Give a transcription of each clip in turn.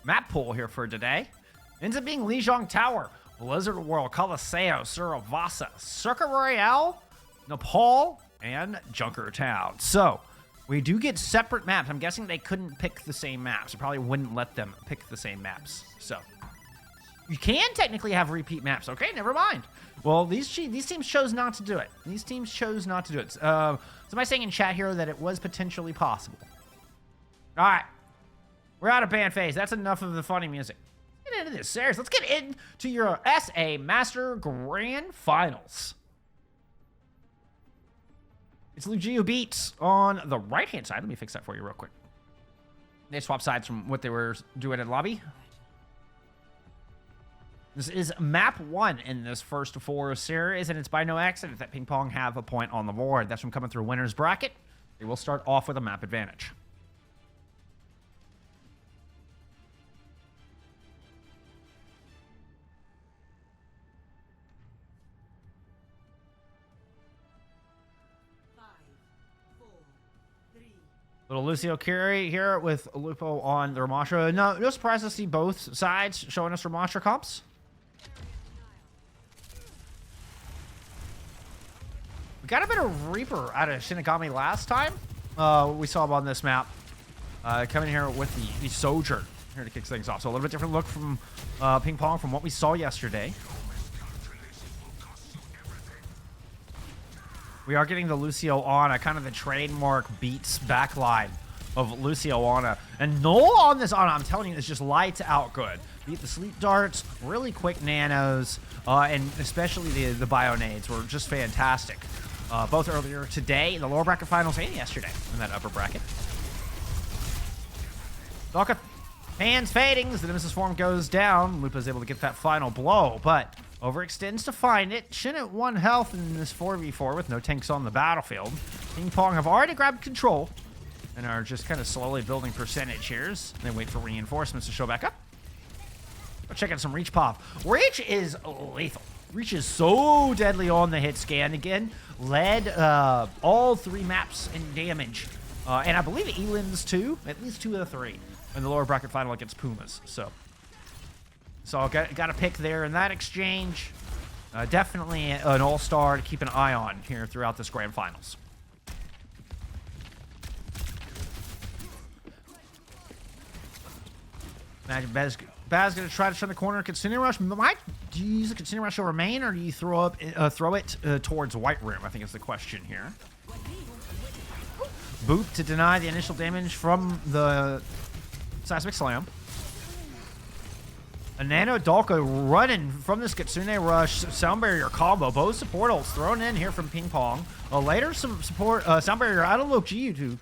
map pool here for today. Ends up being Lijiang Tower, Blizzard World, Colosseo, Suravasa, Circuit Royale, Nepal, and Junker Town. So, we do get separate maps. I'm guessing they couldn't pick the same maps. It probably wouldn't let them pick the same maps. So, you can technically have repeat maps. Okay, never mind. Well, these teams chose not to do it. These teams chose not to do it. Somebody saying in chat here that it was potentially possible. All right. We're out of band phase. That's enough of the funny music. Let's get into this. Serious. Let's get into your SA Master Grand Finals. It's Lokjiiu beats on the right-hand side. Let me fix that for you real quick. They swapped sides from what they were doing in lobby. This is map 1 in this first 4 series, and it's by no accident that Ping Pong have a point on the board. That's from coming through winner's bracket. They will start off with a map advantage. Little Lucio carry here with Lupo on the Ramastra. No surprise to see both sides showing us Ramastra comps. We got a bit of Reaper out of Shinigami last time. We saw him on this map. Coming here with the Sojourn here to kick things off. So a little bit different look from Ping Pong from what we saw yesterday. We are getting the Lucio Ana, kind of the trademark beats backline of Lucio Ana. And Null on this Ana, I'm telling you, is just lights out good. Beat the sleep darts, really quick nanos, and especially the bio-nades were just fantastic. Both earlier today in the lower bracket finals and yesterday in that upper bracket. Dalka hands fading as the Nemesis form goes down. Lupa's able to get that final blow, but overextends to find it. Shin at 1 health in this 4v4 with no tanks on the battlefield. Ping Pong have already grabbed control and are just kind of slowly building percentage here. They wait for reinforcements to show back up. Go check out some Reach pop. Reach is lethal. Reach is so deadly on the hit scan. Again, led all 3 maps in damage. And I believe Elin's too. At least 2 of the 3 in the lower bracket final against Pumas. So got a pick there in that exchange. Definitely an all-star to keep an eye on here throughout this grand finals. Imagine Baz going to try to turn the corner. Kitsune Rush. Do you use the Kitsune Rush over main, or do you throw it towards White Room? I think is the question here. Boop to deny the initial damage from the Seismic Slam. A Nano Dalka running from this Kitsune Rush Sound Barrier combo. Both support ults thrown in here from Ping Pong. Later some support Sound Barrier out of Lokjiiu.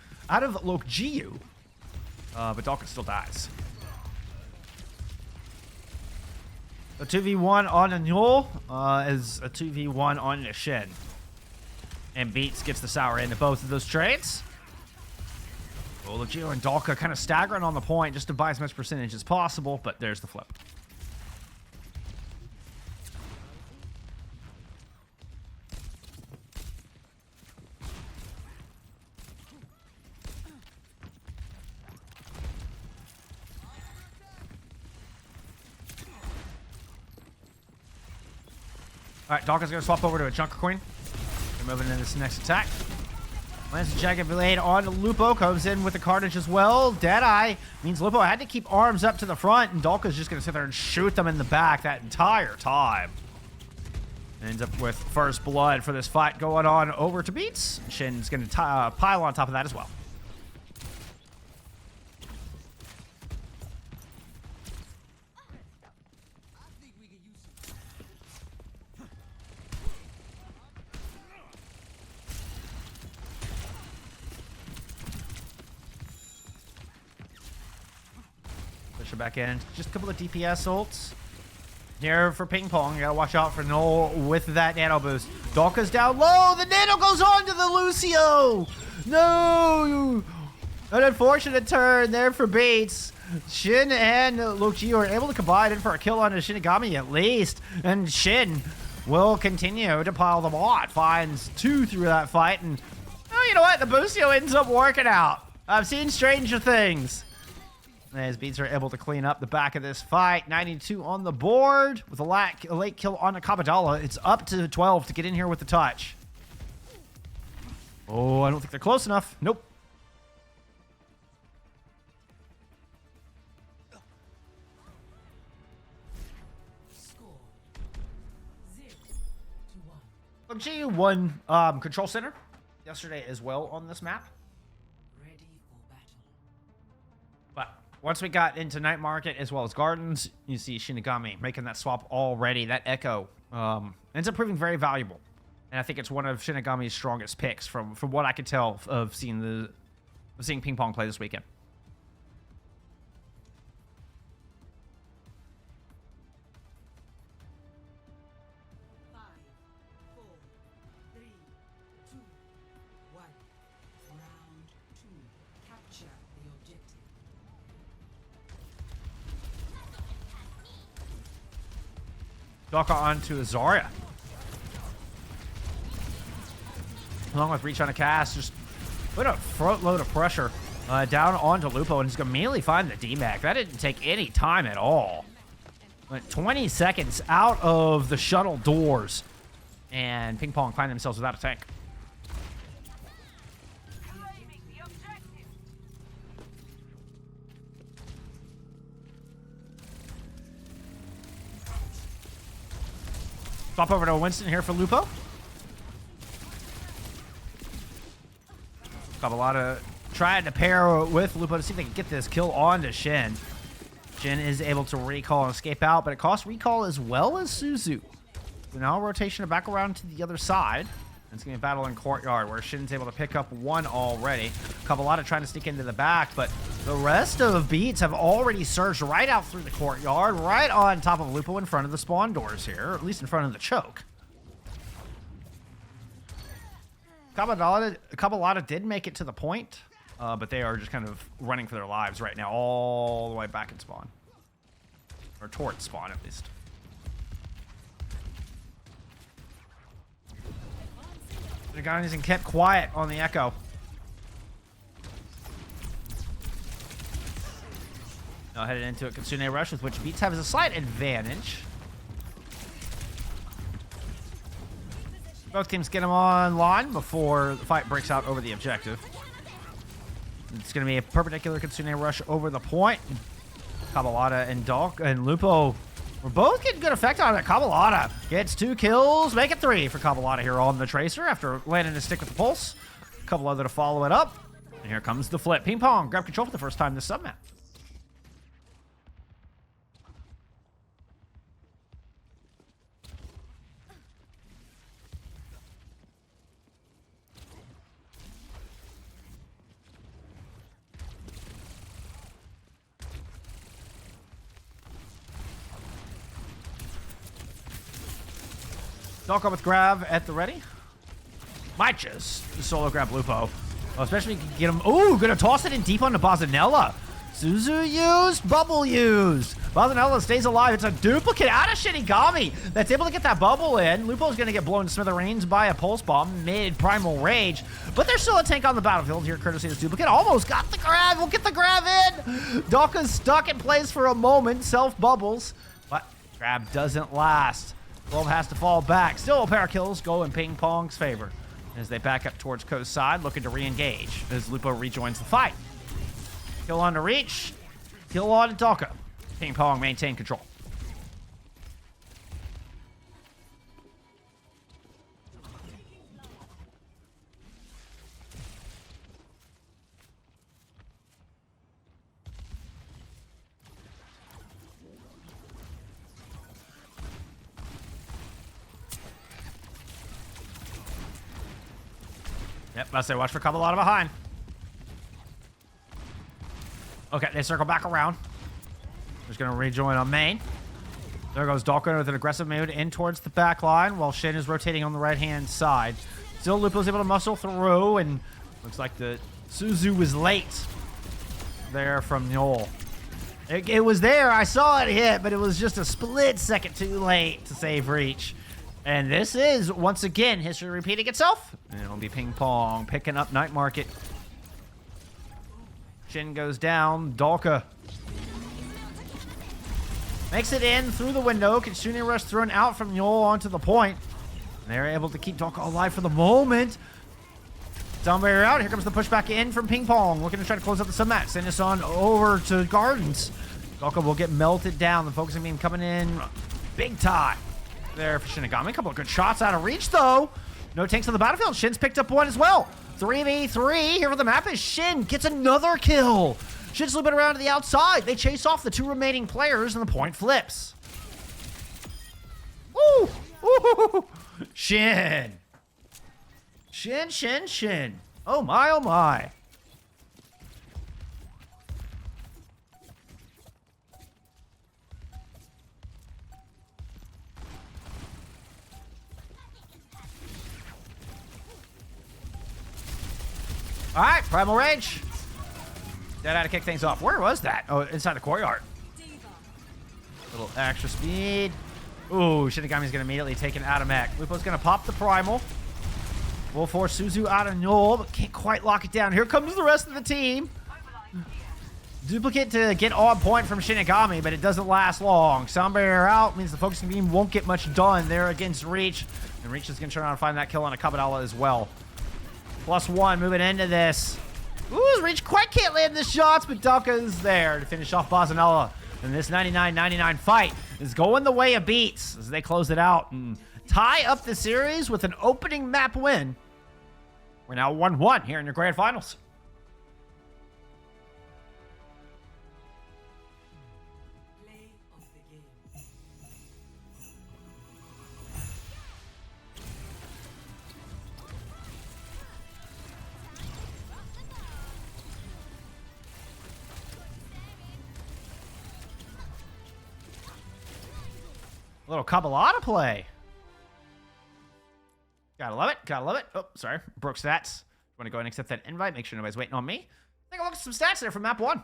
But Dalka still dies. A 2v1 on Anul is a 2v1 on Shin. And Beats gets the sour into both of those trades. Well, Lokjiiu and Dalka kind of staggering on the point just to buy as much percentage as possible, but there's the flip. All right, Dalka's going to swap over to a Junker Queen. They're moving into this next attack. Lands a Jagged Blade on Lupo. Comes in with the Carnage as well. Deadeye means Lupo had to keep arms up to the front, and Dalka's just going to sit there and shoot them in the back that entire time. Ends up with first blood for this fight going on over to Beats. Shin's going to pile on top of that as well. Back in. Just a couple of DPS ults. Here for Ping Pong. You gotta watch out for Null with that nano boost. Dalka's down low. The nano goes on to the Lucio. No! An unfortunate turn there for Bates. Shin and Lokjiiu are able to combine in for a kill on a Shinigami at least. And Shin will continue to pile them on. Finds 2 through that fight. And oh, you know what? The Boostio ends up working out. I've seen stranger things. As Beats are able to clean up the back of this fight. 92 on the board with a late kill on the Kabadala. It's up to 12 to get in here with the touch. Oh, I don't think they're close enough. Nope. Lokjiiu won Control Center yesterday as well on this map. But once we got into Night Market as well as Gardens, you see Shinigami making that swap already. That Echo ends up proving very valuable. And I think it's one of Shinigami's strongest picks from what I could tell of seeing Ping Pong play this weekend. Doka onto Azaria. Along with reach on a cast, just put a front load of pressure down onto Lupo, and he's going to immediately find the D-Mac. That didn't take any time at all. Went 20 seconds out of the shuttle doors, and Ping Pong find themselves without a tank. Swap over to Winston here for Lupo. Kabbalata trying to pair with Lupo to see if they can get this kill onto Shin. Shin is able to recall and escape out, but it costs recall as well as Suzu. So now rotation back around to the other side. And it's going to be a battle in Courtyard where Shin's able to pick up one already. Kabbalata trying to sneak into the back, but the rest of Beats have already surged right out through the Courtyard, right on top of Lupo in front of the spawn doors here, or at least in front of the choke. Kabbalata did make it to the point, but they are just kind of running for their lives right now, all the way back in spawn. Or towards spawn, at least. The guy isn't kept quiet on the Echo. Now headed into a Kitsune Rush, with which Beats have a slight advantage. Both teams get him online before the fight breaks out over the objective. It's going to be a perpendicular Kitsune Rush over the point. Kabbalata and Dolk and Lupo were both getting good effect on it. Kabbalata gets 2 kills, make it 3 for Kabbalata here on the Tracer after landing a stick with the Pulse. A couple other to follow it up. And here comes the flip. Ping Pong grab control for the first time this submap. Dolka with grab at the ready. Might just solo grab Lupo. Oh, especially if you can get him. Ooh, gonna toss it in deep onto Bazanella. Suzu used, bubble used. Bazanella stays alive. It's a duplicate out of Shinigami that's able to get that bubble in. Lupo's gonna get blown to smithereens by a pulse bomb mid Primal Rage, but there's still a tank on the battlefield here, courtesy of this duplicate. Almost got the grab. We'll get the grab in. Dolka's stuck in place for a moment. Self bubbles, but grab doesn't last. 12 has to fall back. Still a pair of kills go in Ping Pong's favor as they back up towards Coast side, looking to re-engage as Lupo rejoins the fight. Kill on to Reach. Kill on to Dolka. Ping Pong maintain control. Yep, I say watch for Kabbalata behind. Okay, they circle back around. Just gonna rejoin on main. There goes Dolka with an aggressive mood in towards the back line while Shin is rotating on the right-hand side. Still, Lupo's able to muscle through, and looks like the Suzu was late there from Noel. It was there, I saw it hit, but it was just a split second too late to save Reach. And this is, once again, history repeating itself. And it'll be Ping Pong picking up Night Market. Shin goes down. Dolka Makes it in through the window. Kitsune Rush thrown out from Yol onto the point. They're able to keep Donka alive for the moment. Down barrier out. Here comes the pushback in from Ping Pong. Looking to try to close up the submat. Send this on over to Gardens. Donka will get melted down. The focusing beam coming in big time there for Shinigami. A couple of good shots out of reach, though. No tanks on the battlefield. Shin's picked up one as well. 3v3 here for the map is Shin. Gets another kill. Shin's looping around to the outside. They chase off the 2 remaining players, and the point flips. Woo! Woo! Shin. Shin. Oh my, oh my. All right, Primal Rage. That had to kick things off. Where was that? Oh, inside the courtyard. Little extra speed. Ooh, Shinigami's gonna immediately take an out of mech. Lupo's gonna pop the Primal. Will force Suzu out of Null, but can't quite lock it down. Here comes the rest of the team. Duplicate to get on point from Shinigami, but it doesn't last long. Sound barrier out means the focusing beam won't get much done there against Reach. And Reach is gonna turn around and find that kill on a Kabadala as well. +1 moving into this. Ooh, Reach quite can't land the shots, but Donka is there to finish off Bazanella. And this 99-99 fight is going the way of Beats as they close it out and tie up the series with an opening map win. We're now 1-1 here in your grand finals. A little Kabbalata play. Gotta love it. Gotta love it. Oh, sorry. Broke stats. Want to go and accept that invite? Make sure nobody's waiting on me. Take a look at some stats there from map 1.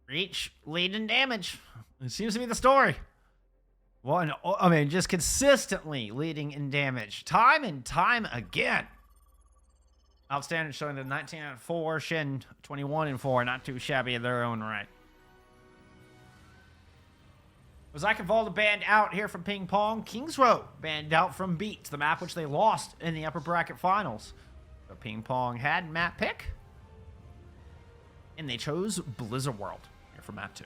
Reach, lead, and damage. It seems to be the story. I mean, just consistently leading in damage. Time and time again. Outstanding, showing the 19-4, Shin 21-4, not too shabby in their own right. Was Iconvalda banned out here from Ping Pong? Kings Row banned out from Beats, the map which they lost in the upper bracket finals. So Ping Pong had map pick, and they chose Blizzard World here for map 2.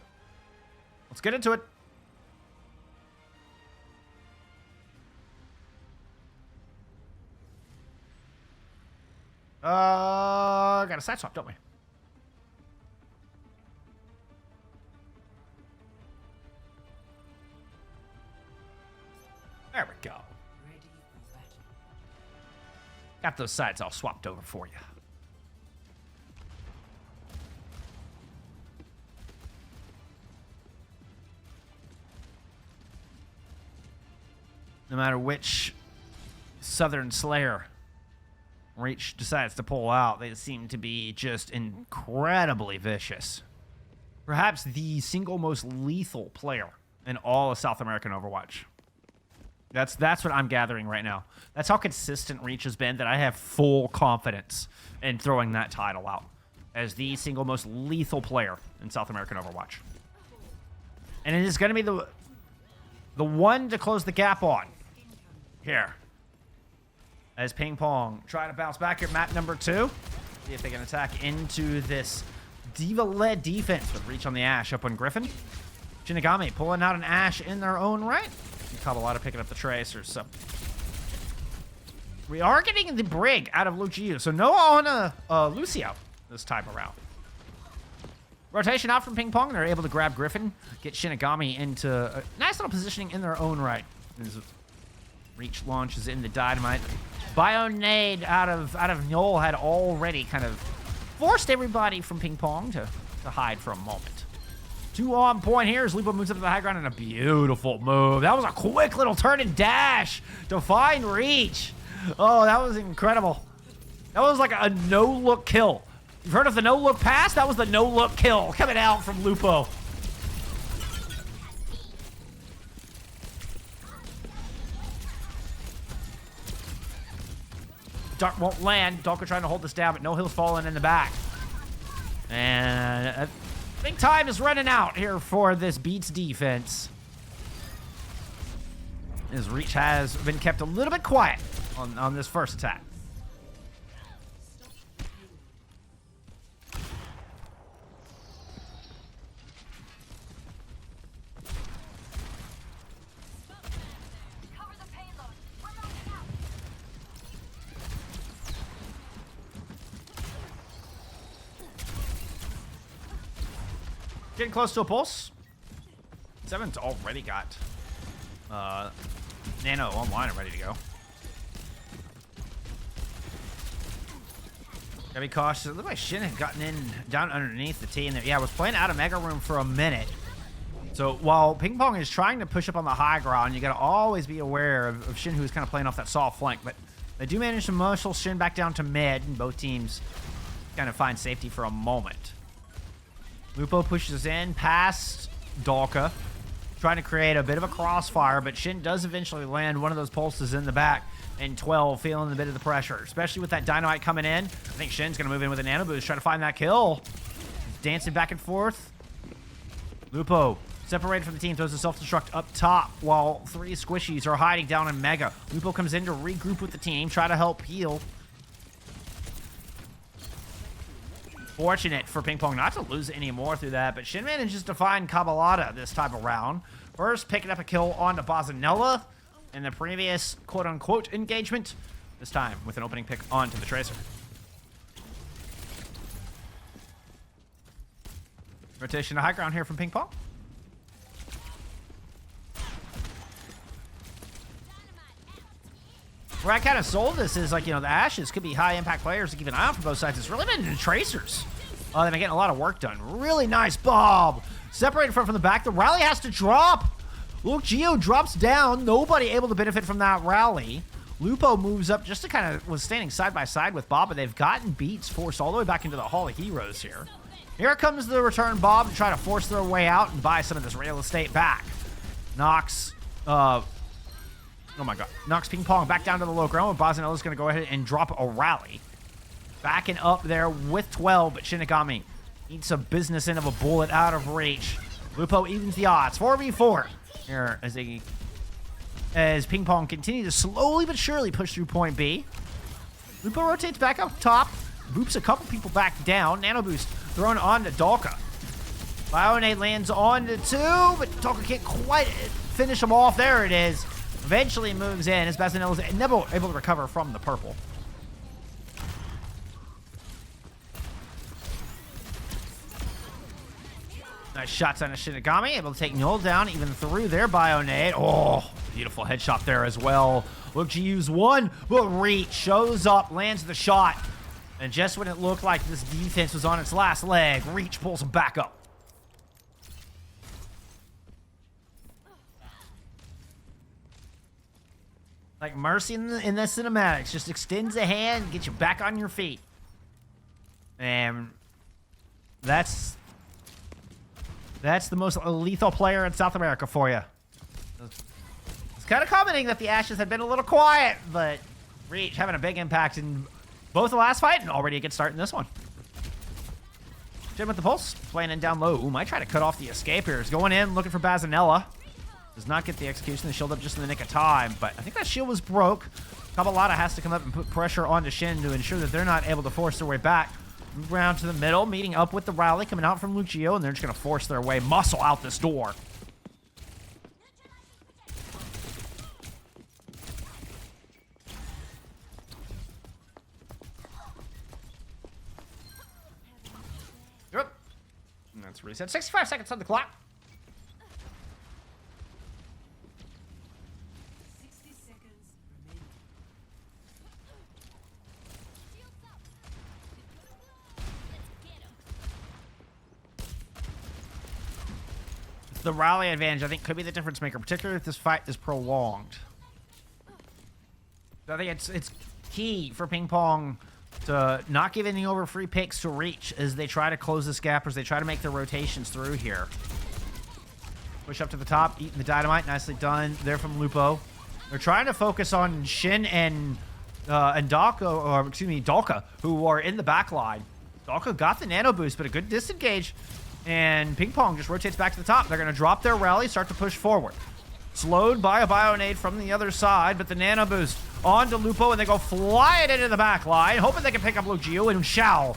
Let's get into it. Got a side swap, don't we? There we go. Got those sides all swapped over for you. No matter which Southern Slayer Reach decides to pull out, they seem to be just incredibly vicious. Perhaps the single most lethal player in all of South American Overwatch. That's what I'm gathering right now. That's how consistent Reach has been, that I have full confidence in throwing that title out as the single most lethal player in South American Overwatch. And it is going to be the one to close the gap on here. As Ping Pong try to bounce back here, map number 2. See if they can attack into this D.Va-led defense with Reach on the Ashe up on Griffin. Shinigami pulling out an Ashe in their own right. Kabbalata picking up the Tracers. So we are getting the Brig out of Lokjiiu. So no on Lucio this time around. Rotation out from Ping Pong. They're able to grab Griffin, get Shinigami into a nice little positioning in their own right. Reach launches into Dynamite. Bionade out of Null had already kind of forced everybody from Ping Pong to hide for a moment. 2 on point here as Lupo moves up to the high ground in a beautiful move. That was a quick little turn and dash to find Reach. Oh, that was incredible. That was like a no-look kill. You've heard of the no-look pass? That was the no-look kill coming out from Lupo. Dart won't land. Donka trying to hold this down, but no Hill's falling in the back. And I think time is running out here for this Beats defense. His reach has been kept a little bit quiet on this first attack. Getting close to a pulse. Seven's already got Nano online and ready to go. Gotta be cautious. It looked like Shin had gotten in down underneath the T, and yeah, was playing out of Mega Room for a minute. So while Ping Pong is trying to push up on the high ground, you gotta always be aware of Shin, who's kind of playing off that soft flank. But they do manage to muscle Shin back down to mid, and both teams kind of find safety for a moment. Lupo pushes in past Dalka, trying to create a bit of a crossfire, but Shin does eventually land one of those pulses in the back, and 12 feeling a bit of the pressure, especially with that dynamite coming in. I think Shin's going to move in with a nano boost, try to find that kill. Dancing back and forth. Lupo, separated from the team, throws a self-destruct up top, while 3 squishies are hiding down in Mega. Lupo comes in to regroup with the team, try to help heal. Fortunate for Ping Pong not to lose any more through that, but Shin manages to find Cabalata this type of round. First, picking up a kill onto Bazanella in the previous quote-unquote engagement. This time with an opening pick onto the Tracer. Rotation to high ground here from Ping Pong. Where I kind of sold this is, like, you know, the Ashes could be high-impact players to keep an eye out for both sides. It's really been the Tracers. They've been getting a lot of work done. Really nice bob. Separated from the back. The rally has to drop. Lokjiiu drops down. Nobody able to benefit from that rally. Lupo moves up just to kind of was standing side by side with Bob, but they've gotten Beats forced all the way back into the Hall of Heroes here. Here comes the return Bob to try to force their way out and buy some of this real estate back. Knocks, oh my god, knocks Ping Pong back down to the low ground, and Bazanella's going to go ahead and drop a rally. Backing up there with 12, but Shinigami eats a business end of a bullet out of reach. Lupo evens the odds, 4v4 here as Ping Pong continue to slowly but surely push through point B. Lupo rotates back up top, boops a couple people back down. Nano boost thrown onto Dalka. Bionade lands onto 2, but Dalka can't quite finish him off. There it is. Eventually moves in as Bazanella's never able to recover from the purple. Nice shots on a Shinigami, able to take Null down even through their Bionade. Oh, beautiful headshot there as well. Lokjiiu's one, but Reach shows up, lands the shot. And just when it looked like this defense was on its last leg, Reach pulls him back up. Like Mercy in the cinematics, just extends a hand, gets you back on your feet. And that's the most lethal player in South America for you. It's kind of commenting that the Ashes had been a little quiet, but Reach having a big impact in both the last fight and already a good start in this one. Jim with the pulse, playing in down low. Ooh, might try to cut off the escape here. He's going in, looking for Bazanella. Does not get the execution. The shield up just in the nick of time, but I think that shield was broke. Cabalata has to come up and put pressure onto Shin to ensure that they're not able to force their way back. Move around to the middle, meeting up with the rally coming out from Lokjiiu, and they're just going to force their way, muscle out this door. Yep. And that's reset. 65 seconds on the clock. The rally advantage, I think, could be the difference maker, particularly if this fight is prolonged. I think it's key for Ping Pong to not give any over free picks to Reach as they try to close this gap, as they try to make their rotations through here. Push up to the top, eating the dynamite, nicely done there from Lupo. They're trying to focus on Shin and Dalka, who are in the back line. Dalka got the nano boost, but a good disengage. And Ping Pong just rotates back to the top. They're going to drop their rally, start to push forward. Slowed by a Bionade from the other side, but the nano boost onto Lupo, and they go flying into the back line, hoping they can pick up Lokjiiu, and Xiao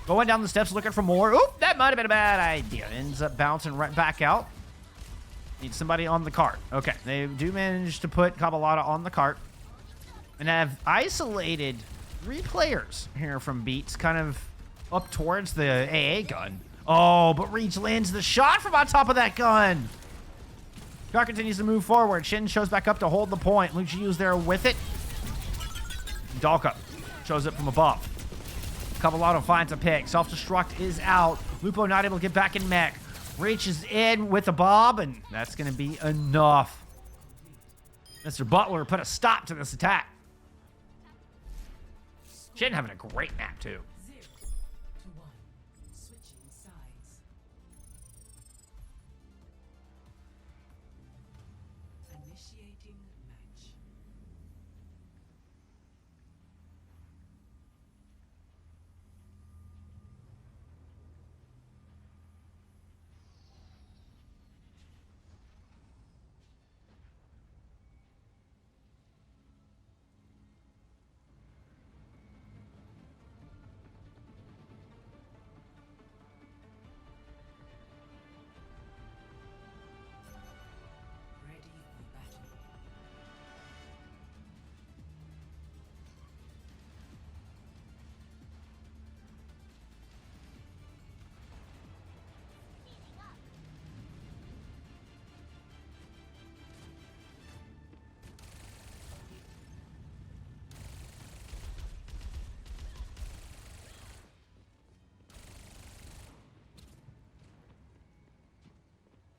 going down the steps looking for more. Oop, that might have been a bad idea. Ends up bouncing right back out. Need somebody on the cart. Okay, they do manage to put Cabalata on the cart and have isolated 3 players here from Beats, kind of up towards the AA gun. Oh, but Reach lands the shot from on top of that gun. Car continues to move forward. Shin shows back up to hold the point. Lokjiiu's there with it. Dalka shows up from above. Cabalado finds a pick. Self-destruct is out. Lupo not able to get back in mech. Reach is in with a bob, and that's going to be enough. Mr. Butler put a stop to this attack. Shin having a great map, too.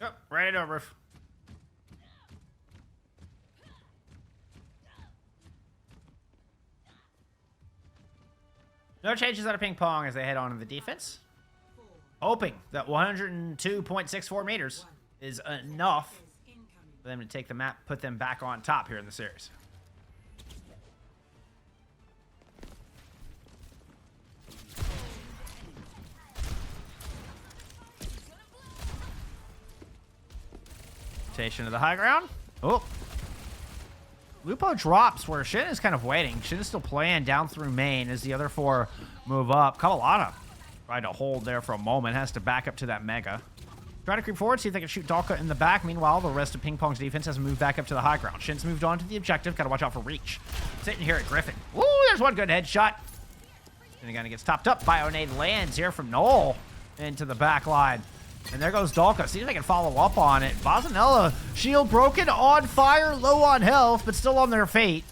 Oh, right over. No changes out of Ping Pong as they head on to the defense. Hoping that 102.64 meters is enough for them to take the map, put them back on top here in the series. Rotation to the high ground. Oh. Lupo drops where Shin is kind of waiting. Shin is still playing down through main as the other 4 move up. Cabalata tried to hold there for a moment. Has to back up to that Mega. Try to creep forward, see if they can shoot Dalka in the back. Meanwhile, the rest of Ping Pong's defense has moved back up to the high ground. Shin's moved on to the objective. Got to watch out for Reach. Sitting here at Griffin. Ooh, there's one good headshot. And again, it gets topped up. Bionade lands here from Noel into the back line. And there goes Dalka. See if they can follow up on it. Bazanella, shield broken, on fire, low on health, but still on their fate.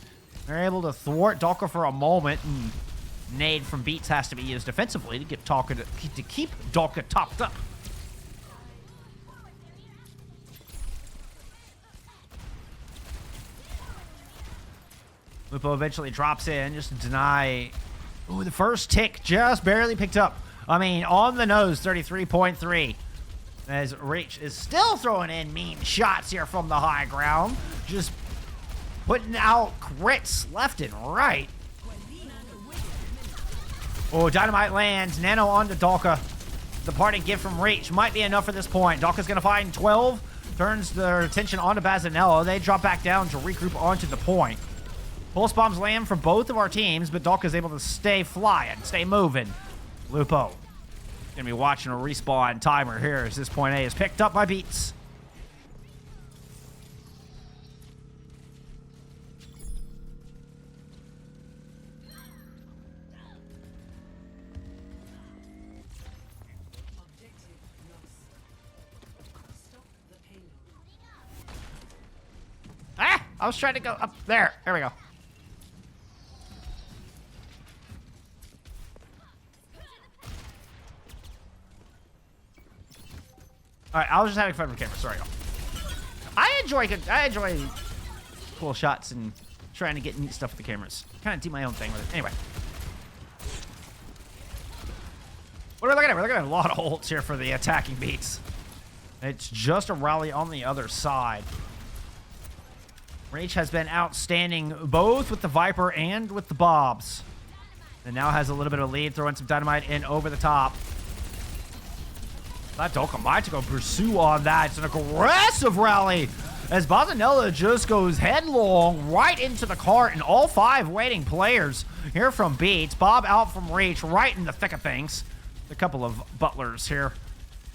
They're able to thwart Dalka for a moment. And nade from Beats has to be used defensively to get Dalka to keep Dalka topped up. Lupo eventually drops in just to deny. Ooh, the first tick just barely picked up. I mean, on the nose, 33.3. As Reach is still throwing in mean shots here from the high ground. Just putting out crits left and right. Oh, Dynamite lands. Nano onto Dalka. The party gift from Reach might be enough for this point. Dalka's going to find 12. Turns their attention onto Bazanello. They drop back down to regroup onto the point. Pulse bombs land for both of our teams, but Dalka's able to stay flying, stay moving. Lupo gonna be watching a respawn timer here as this point A is picked up by Beats. Ah! I was trying to go up there. There we go. All right, I was just having fun with the camera. Sorry, y'all. I enjoy cool shots and trying to get neat stuff with the cameras. Kind of do my own thing with it. Anyway. What are we looking at? We're looking at a lot of ults here for the attacking Beats. It's just a rally on the other side. Rage has been outstanding both with the Viper and with the Bobs. And now has a little bit of a lead, throwing some dynamite in over the top. That Dolka might go pursue on that. It's an aggressive rally as Bazanella just goes headlong right into the cart, and all 5 waiting players here from Beats. Bob out from reach, right in the thick of things. A couple of butlers here.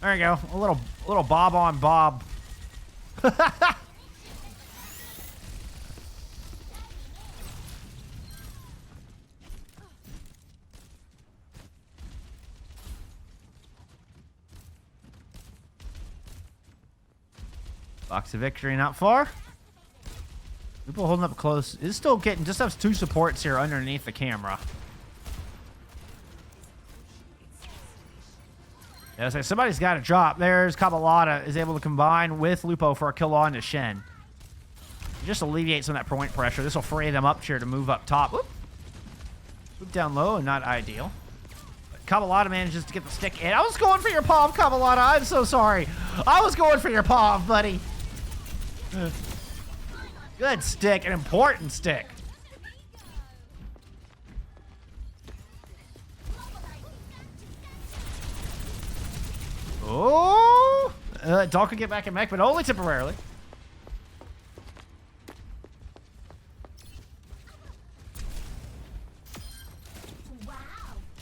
There you go. A little Bob on Bob. Box of victory not far. People holding up close. Is still getting, just has 2 supports here underneath the camera. Yeah, so somebody's got to drop. There's Cabalata is able to combine with Lupo for a kill on to Shen. Just alleviate some of that point pressure. This will free them up here to move up top. Whoop. Move down low and not ideal. But Cabalata manages to get the stick in. I was going for your palm, Cabalata. I'm so sorry. I was going for your palm, buddy. Good stick, an important stick. Oh! Doll could get back in mech, but only temporarily.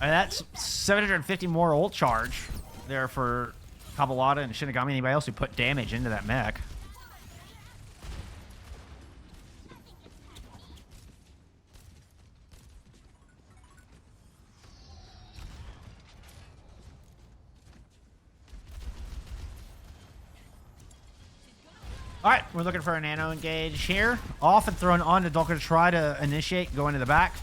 And that's 750 more ult charge there for Cabalata and Shinigami. Anybody else who put damage into that mech. All right, we're looking for a nano engage here. Off and thrown on to Dolka to try to initiate, go into the back.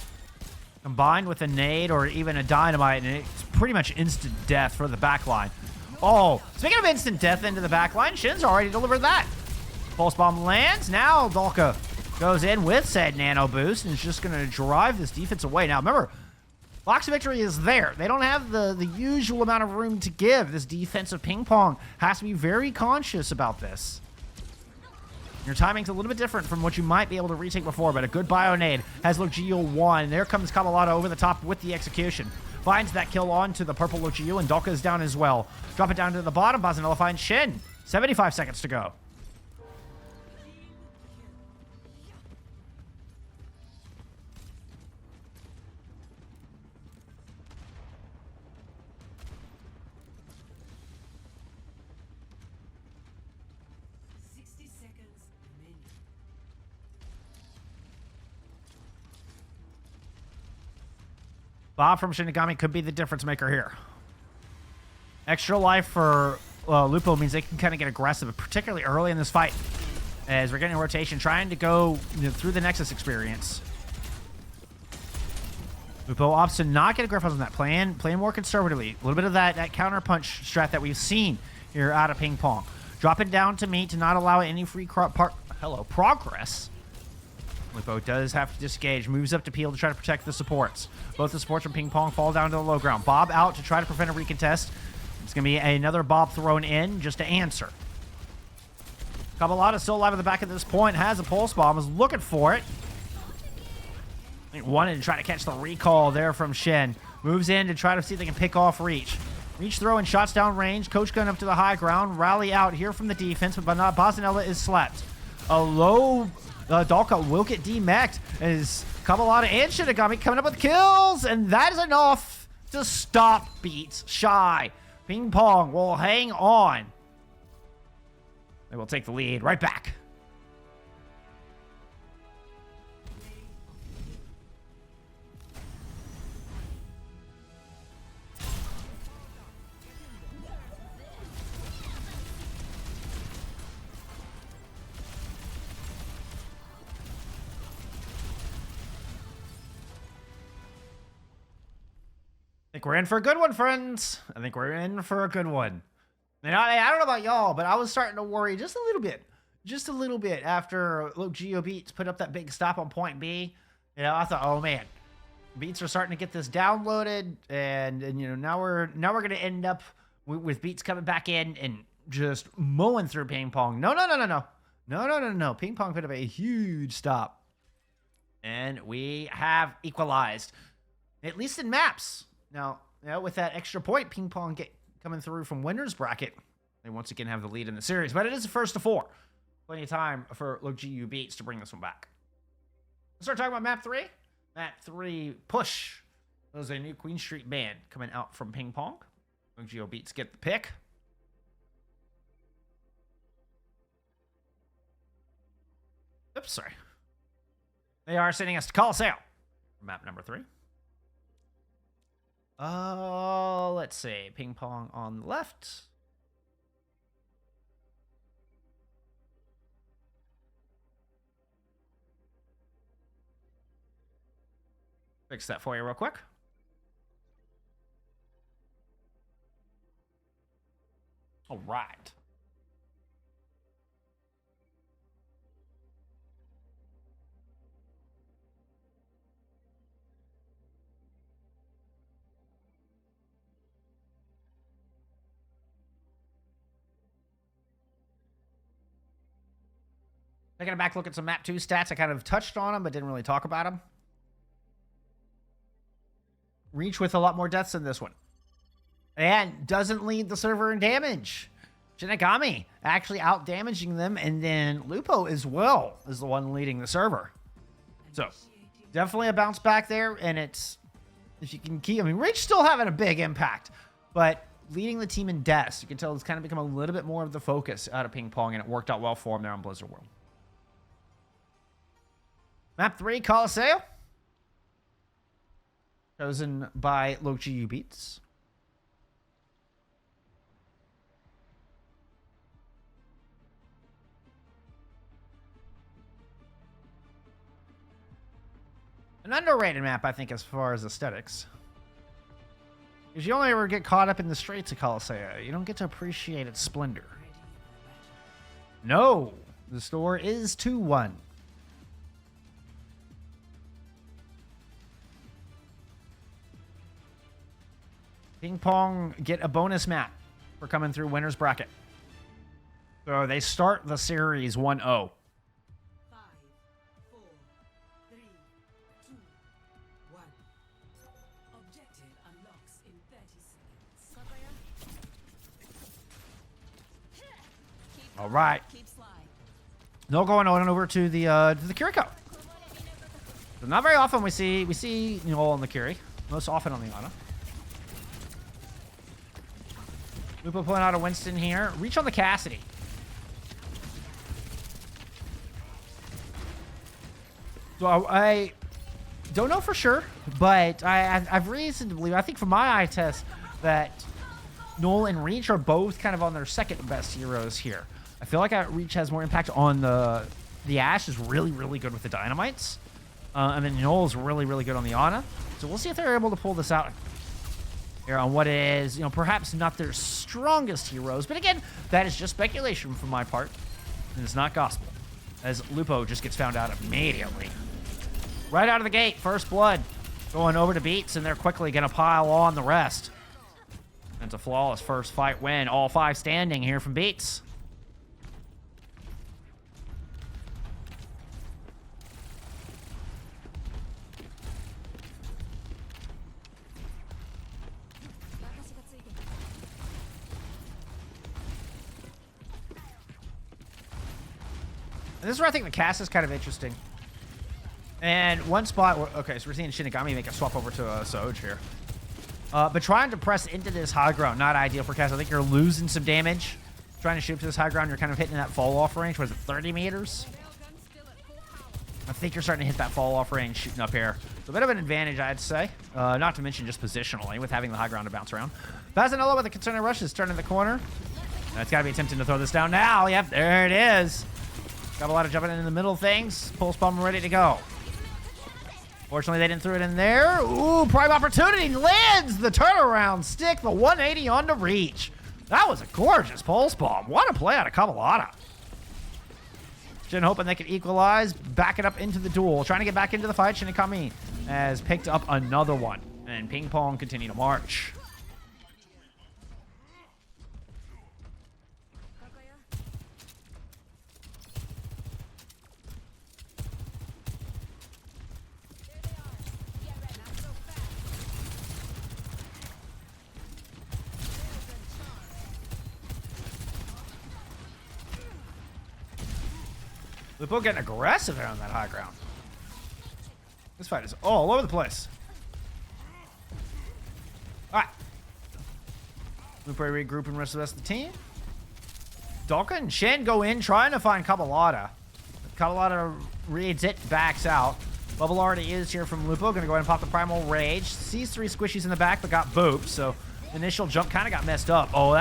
Combined with a nade or even a dynamite, and it's pretty much instant death for the back line. Oh, speaking of instant death into the back line, Shin's already delivered that. Pulse bomb lands. Now Dolka goes in with said nano boost and is just going to drive this defense away. Now remember, Box of Victory is there. They don't have the usual amount of room to give. This defensive ping pong has to be very conscious about this. Your timing's a little bit different from what you might be able to retake before, but a good bio-nade has Lokjiiu 1. There comes Cabalata over the top with the execution. Finds that kill on to the purple Lokjiiu, and Dolka is down as well. Drop it down to the bottom. Bazanella finds Shin. 75 seconds to go. Bob from Shinigami could be the difference maker here. Extra life for Lupo means they can kind of get aggressive, particularly early in this fight. As we're getting a rotation, trying to go through the Nexus experience. Lupo opts to not get aggressive on that plan, playing more conservatively. A little bit of that counter punch strat that we've seen here out of Ping Pong. Drop it down to meat to not allow any free progress. Lupo does have to disengage, moves up to Peel to try to protect the supports. Both the supports from Ping Pong fall down to the low ground. Bob out to try to prevent a recontest. It's going to be another Bob thrown in just to answer. Cabalata still alive at the back at this point, has a pulse bomb, is looking for it. I think wanted to try to catch the recall there from Shen. Moves in to try to see if they can pick off Reach. Reach throwing shots down range. Coach gun up to the high ground. Rally out here from the defense, but Bazanella is slept. A low Dolka will get demeched as Cabalata and Shinigami coming up with kills, and that is enough to stop Beats Shy. Ping Pong will hang on. They will take the lead right back. I think we're in for a good one, friends. I think we're in for a good one. And I don't know about y'all, but I was starting to worry just a little bit after Lokjiiu Beats put up that big stop on point B. You know, I thought, oh man, Beats are starting to get this downloaded, and you know, now we're gonna end up with Beats coming back in and just mowing through Ping Pong. No. Ping Pong put up a huge stop, and we have equalized. at least in maps. Now, with that extra point, Ping Pong coming through from winner's bracket, they once again have the lead in the series. But it is the first to 4. Plenty of time for Lokjiiu Beats to bring this one back. Let's start talking about map 3. Map 3, Push. There's a new Queen Street band coming out from Ping Pong. Lokjiiu Beats get the pick. Oops, sorry. They are sending us to Coliseum. Map number 3. Let's see. Ping Pong on the left. Fix that for you real quick. All right. Taking a back look at some map 2 stats. I kind of touched on them, but didn't really talk about them. Reach with a lot more deaths than this one. And doesn't lead the server in damage. Shinigami actually out damaging them, and then Lupo as well is the one leading the server. So definitely a bounce back there, and it's, if you can keep, I mean, Reach still having a big impact, but leading the team in deaths, you can tell it's kind of become a little bit more of the focus out of Ping Pong, and it worked out well for him there on Blizzard World. Map 3, Coliseum. Chosen by Lokjiiu Beats. An underrated map, I think, as far as aesthetics. Because you only ever get caught up in the streets of Coliseum. You don't get to appreciate its splendor. No! The score is 2-1. Ping Pong get a bonus map for coming through winner's bracket. So they start the series 1-0. 5, 4, 3, 2, 1. Objective unlocks in 30 seconds. All right. No going on over to the Kiriko. So not very often we see Null on the Kiri. Most often on the Ana. Lupo pulling out a Winston here. Reach on the Cassidy. So I don't know for sure, but I've reason to believe, I think from my eye test, that Null and Reach are both kind of on their second best heroes here. I feel like Reach has more impact on the Ashe is really, really good with the Dynamites. And then Null is really, really good on the Ana. So we'll see if they're able to pull this out here on what is, perhaps not their strongest heroes. But again, that is just speculation from my part. And it's not gospel. As Lupo just gets found out immediately. Right out of the gate, first blood. Going over to Beats, and they're quickly going to pile on the rest. And it's a flawless first fight win. All 5 standing here from Beats. And this is where I think the cast is kind of interesting. And one spot where, okay, so we're seeing Shinigami make a swap over to Soj here. But trying to press into this high ground, not ideal for cast. I think you're losing some damage. Trying to shoot to this high ground, you're kind of hitting that fall off range. Was it 30 meters? I think you're starting to hit that fall off range shooting up here. So a bit of an advantage, I'd say. Not to mention just positionally with having the high ground to bounce around. Basanello with a concerning rush is turning the corner. That's got to be attempting to throw this down now. Yep, there it is. Got a lot of jumping in the middle things. Pulse bomb ready to go. Fortunately, they didn't throw it in there. Ooh, prime opportunity. Lands the turnaround stick. The 180 on to Reach. That was a gorgeous pulse bomb. What a play out of Kabalata. Shin hoping they could equalize. Back it up into the duel. Trying to get back into the fight. Shinigami has picked up another one. And Ping Pong continue to march. Lupo getting aggressive there on that high ground. This fight is all over the place. All right. Lupo regrouping the rest of the team. Dalka and Shen go in trying to find Cabalata. Cabalata reads it, backs out. Bubble already is here from Lupo. Gonna go ahead and pop the Primal Rage. Sees 3 squishies in the back, but got booped. So initial jump kind of got messed up. Oh,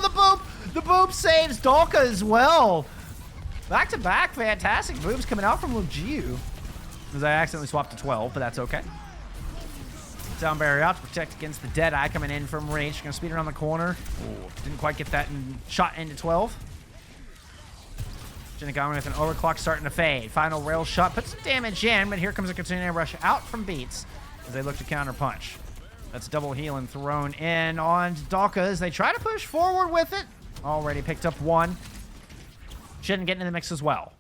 the boop! The boop saves Dalka as well. Back to back, fantastic boops coming out from Lokjiiu. Because I accidentally swapped to 12, but that's okay. Down barrier out to protect against the Deadeye coming in from range. Gonna speed around the corner. Ooh, didn't quite get that shot into 12. Shinigami with an overclock starting to fade. Final rail shot, put some damage in, but here comes a continuing rush out from Beats as they look to counter punch. That's double healing thrown in on Dalka as they try to push forward with it. Already picked up 1. Shin getting in the mix as well.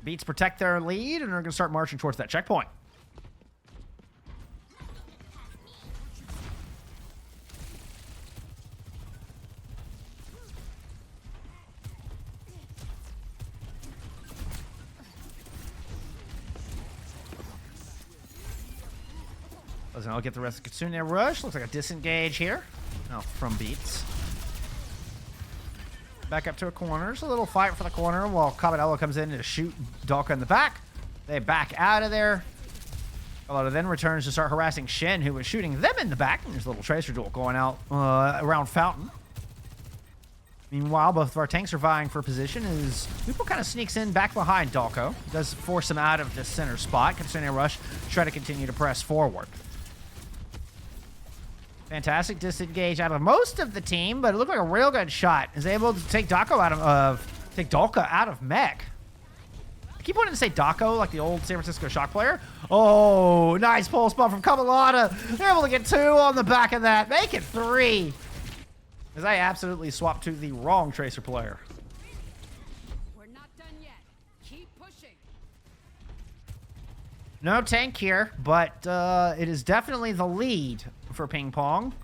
Beats protect their lead and are going to start marching towards that checkpoint. Doesn't all get the rest of Kitsune Rush. Looks like a disengage here. Oh, from Beats. Back up to a corner. There's a little fight for the corner while Caballero comes in to shoot Dalka in the back. They back out of there. Caballero then returns to start harassing Shen, who was shooting them in the back. And there's a little tracer duel going out around Fountain. Meanwhile, both of our tanks are vying for position as Lupo kind of sneaks in back behind Dalko. Does force him out of the center spot. Kitsune Rush try to continue to press forward. Fantastic disengage out of most of the team, but it looked like a real good shot. Is able to take Dalka out of mech. I keep wanting to say Daco, like the old San Francisco Shock player. Oh, nice pulse bomb from Cabalata. They're able to get 2 on the back of that. Make it 3. As I absolutely swapped to the wrong Tracer player. We're not done yet. Keep pushing. No tank here, but it is definitely the lead for Ping Pong.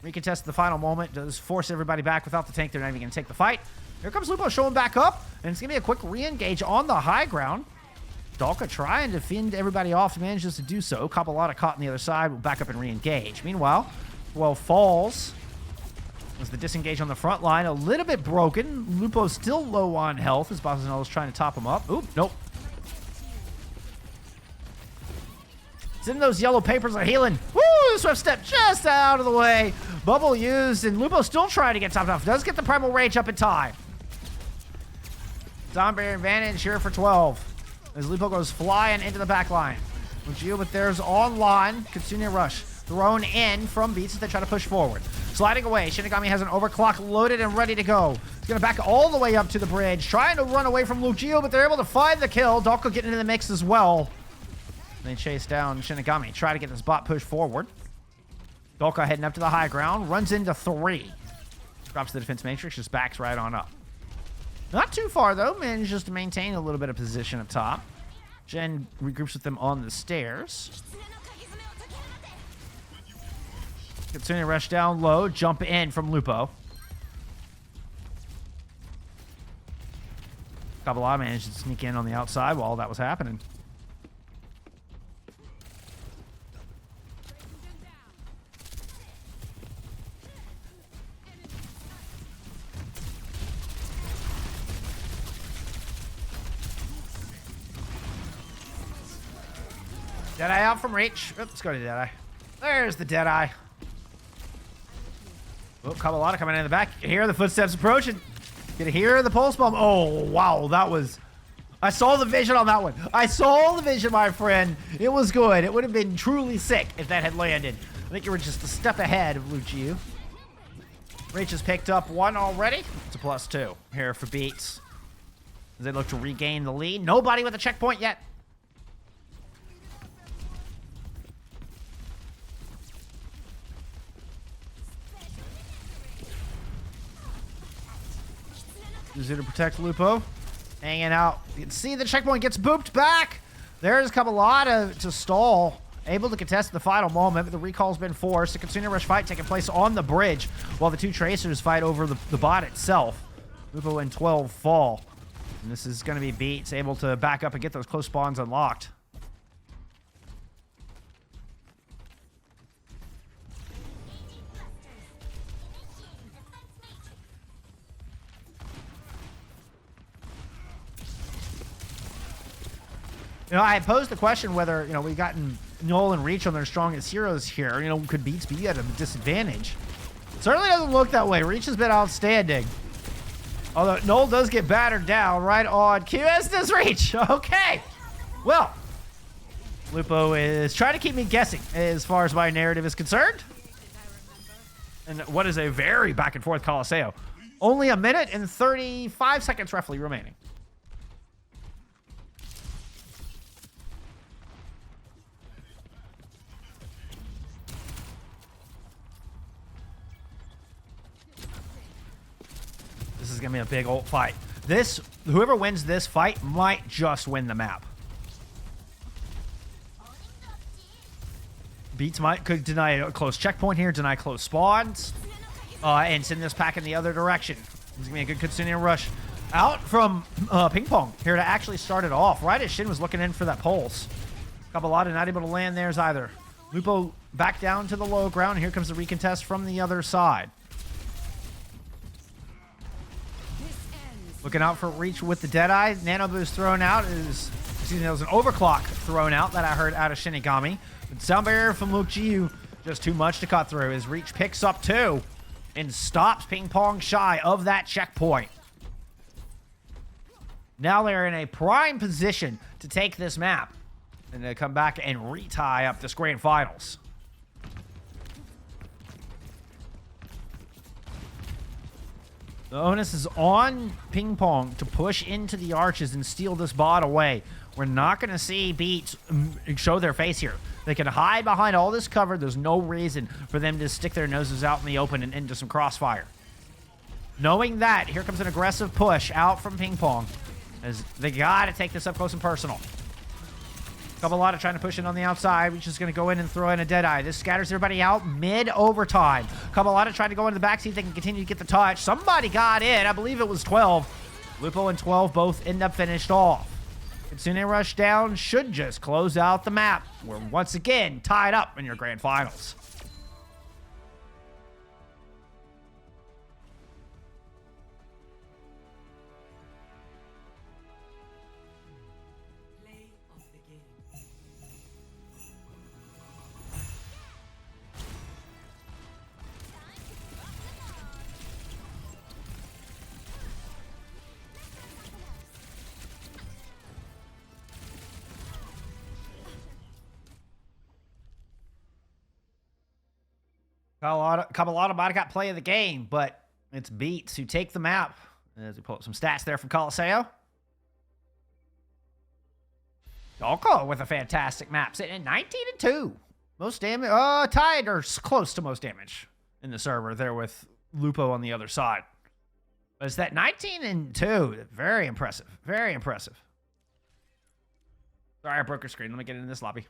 Recontest the final moment. Does force everybody back without the tank. They're not even going to take the fight. Here comes Lupo showing back up, and it's going to be a quick re-engage on the high ground. Dalka trying to fend everybody off, manages to do so. Cabalata caught on the other side, will back up and re-engage. Meanwhile, falls. Was the disengage on the front line a little bit broken. Lupo still low on health as Bosanello's trying to top him up. Oop, nope. Send those yellow papers are healing. Woo! Swift step just out of the way. Bubble used, and Lupo still trying to get topped off. Does get the Primal Rage up in time. Zombie advantage here for 12. As Lupo goes flying into the back line. Lokjiiu with theirs online. Kitsune Rush thrown in from Beats as they try to push forward. Sliding away. Shinigami has an overclock loaded and ready to go. He's going to back all the way up to the bridge. Trying to run away from Lokjiiu, but they're able to find the kill. Dalko getting into the mix as well. They chase down Shinigami. Try to get this bot pushed forward. Dalka heading up to the high ground. Runs into 3. Drops the defense matrix. Just backs right on up. Not too far, though. Manages to maintain a little bit of position up top. Jen regroups with them on the stairs. Kitsune Rush down low. Jump in from Lupo. Kabbalah managed to sneak in on the outside while that was happening. Deadeye out from reach. Oops, let's go to Deadeye. There's the Deadeye. Oh, Cabalata coming in the back. You can hear the footsteps approaching. You can hear the pulse bomb. Oh, wow. That was... I saw the vision on that one. I saw the vision, my friend. It was good. It would have been truly sick if that had landed. I think you were just a step ahead of Lokjiiu. Reach has picked up 1 already. It's a +2 here for Beats. As they look to regain the lead. Nobody with a checkpoint yet. Uses it to protect Lupo. Hanging out. You can see the checkpoint gets booped back. There's Cabalata to stall. Able to contest the final moment, but the recall's been forced. A Kitsune Rush fight taking place on the bridge while the 2 Tracers fight over the bot itself. Lupo and 12 fall. And this is going to be Beats able to back up and get those close spawns unlocked. You know, I posed the question whether, you know, we've gotten Null and Reach on their strongest heroes here. You know, could Beats be at a disadvantage? Certainly doesn't look that way. Reach has been outstanding. Although Null does get battered down right on cue as does Reach. Okay. Well, Lupo is trying to keep me guessing as far as my narrative is concerned. And what is a very back and forth Colosseo. Only a minute and 35 seconds roughly remaining. This is going to be a big ult fight. Whoever wins this fight might just win the map. Beats could deny a close checkpoint here, deny close spawns, and send this pack in the other direction. It's going to be a good Kitsune rush out from Ping Pong here to actually start it off. Right as Shin was looking in for that pulse. Kabbalada not able to land theirs either. Lupo back down to the low ground. Here comes the recontest from the other side. Looking out for Reach with the Deadeye. Nano Boost thrown out. There was an overclock thrown out that I heard out of Shinigami. But Sound Barrier from Lokjiiu, just too much to cut through as Reach picks up 2 and stops Ping Pong shy of that checkpoint. Now they're in a prime position to take this map and to come back and retie up this grand finals. The onus is on Ping Pong to push into the arches and steal this bot away. We're not going to see Beats show their face here. They can hide behind all this cover. There's no reason for them to stick their noses out in the open and into some crossfire. Knowing that, here comes an aggressive push out from Ping Pong, as they got to take this up close and personal. Kabbalada trying to push in on the outside. Reach is going to go in and throw in a Deadeye. This scatters everybody out mid-overtime. Kabbalada trying to go into the backseat. They can continue to get the touch. Somebody got in. I believe it was 12. Lupo and 12 both end up finished off. Kitsune Rush down should just close out the map. We're once again tied up in your grand finals. Kabbalada might have got play of the game, but it's Beats who take the map. As we pull up some stats there from Colosseo. Yoko with a fantastic map, sitting at 19-2. Most damage, tied or close to most damage in the server there with Lupo on the other side. But it's that 19-2. Very impressive. Very impressive. Sorry, I broke your screen. Let me get into this lobby.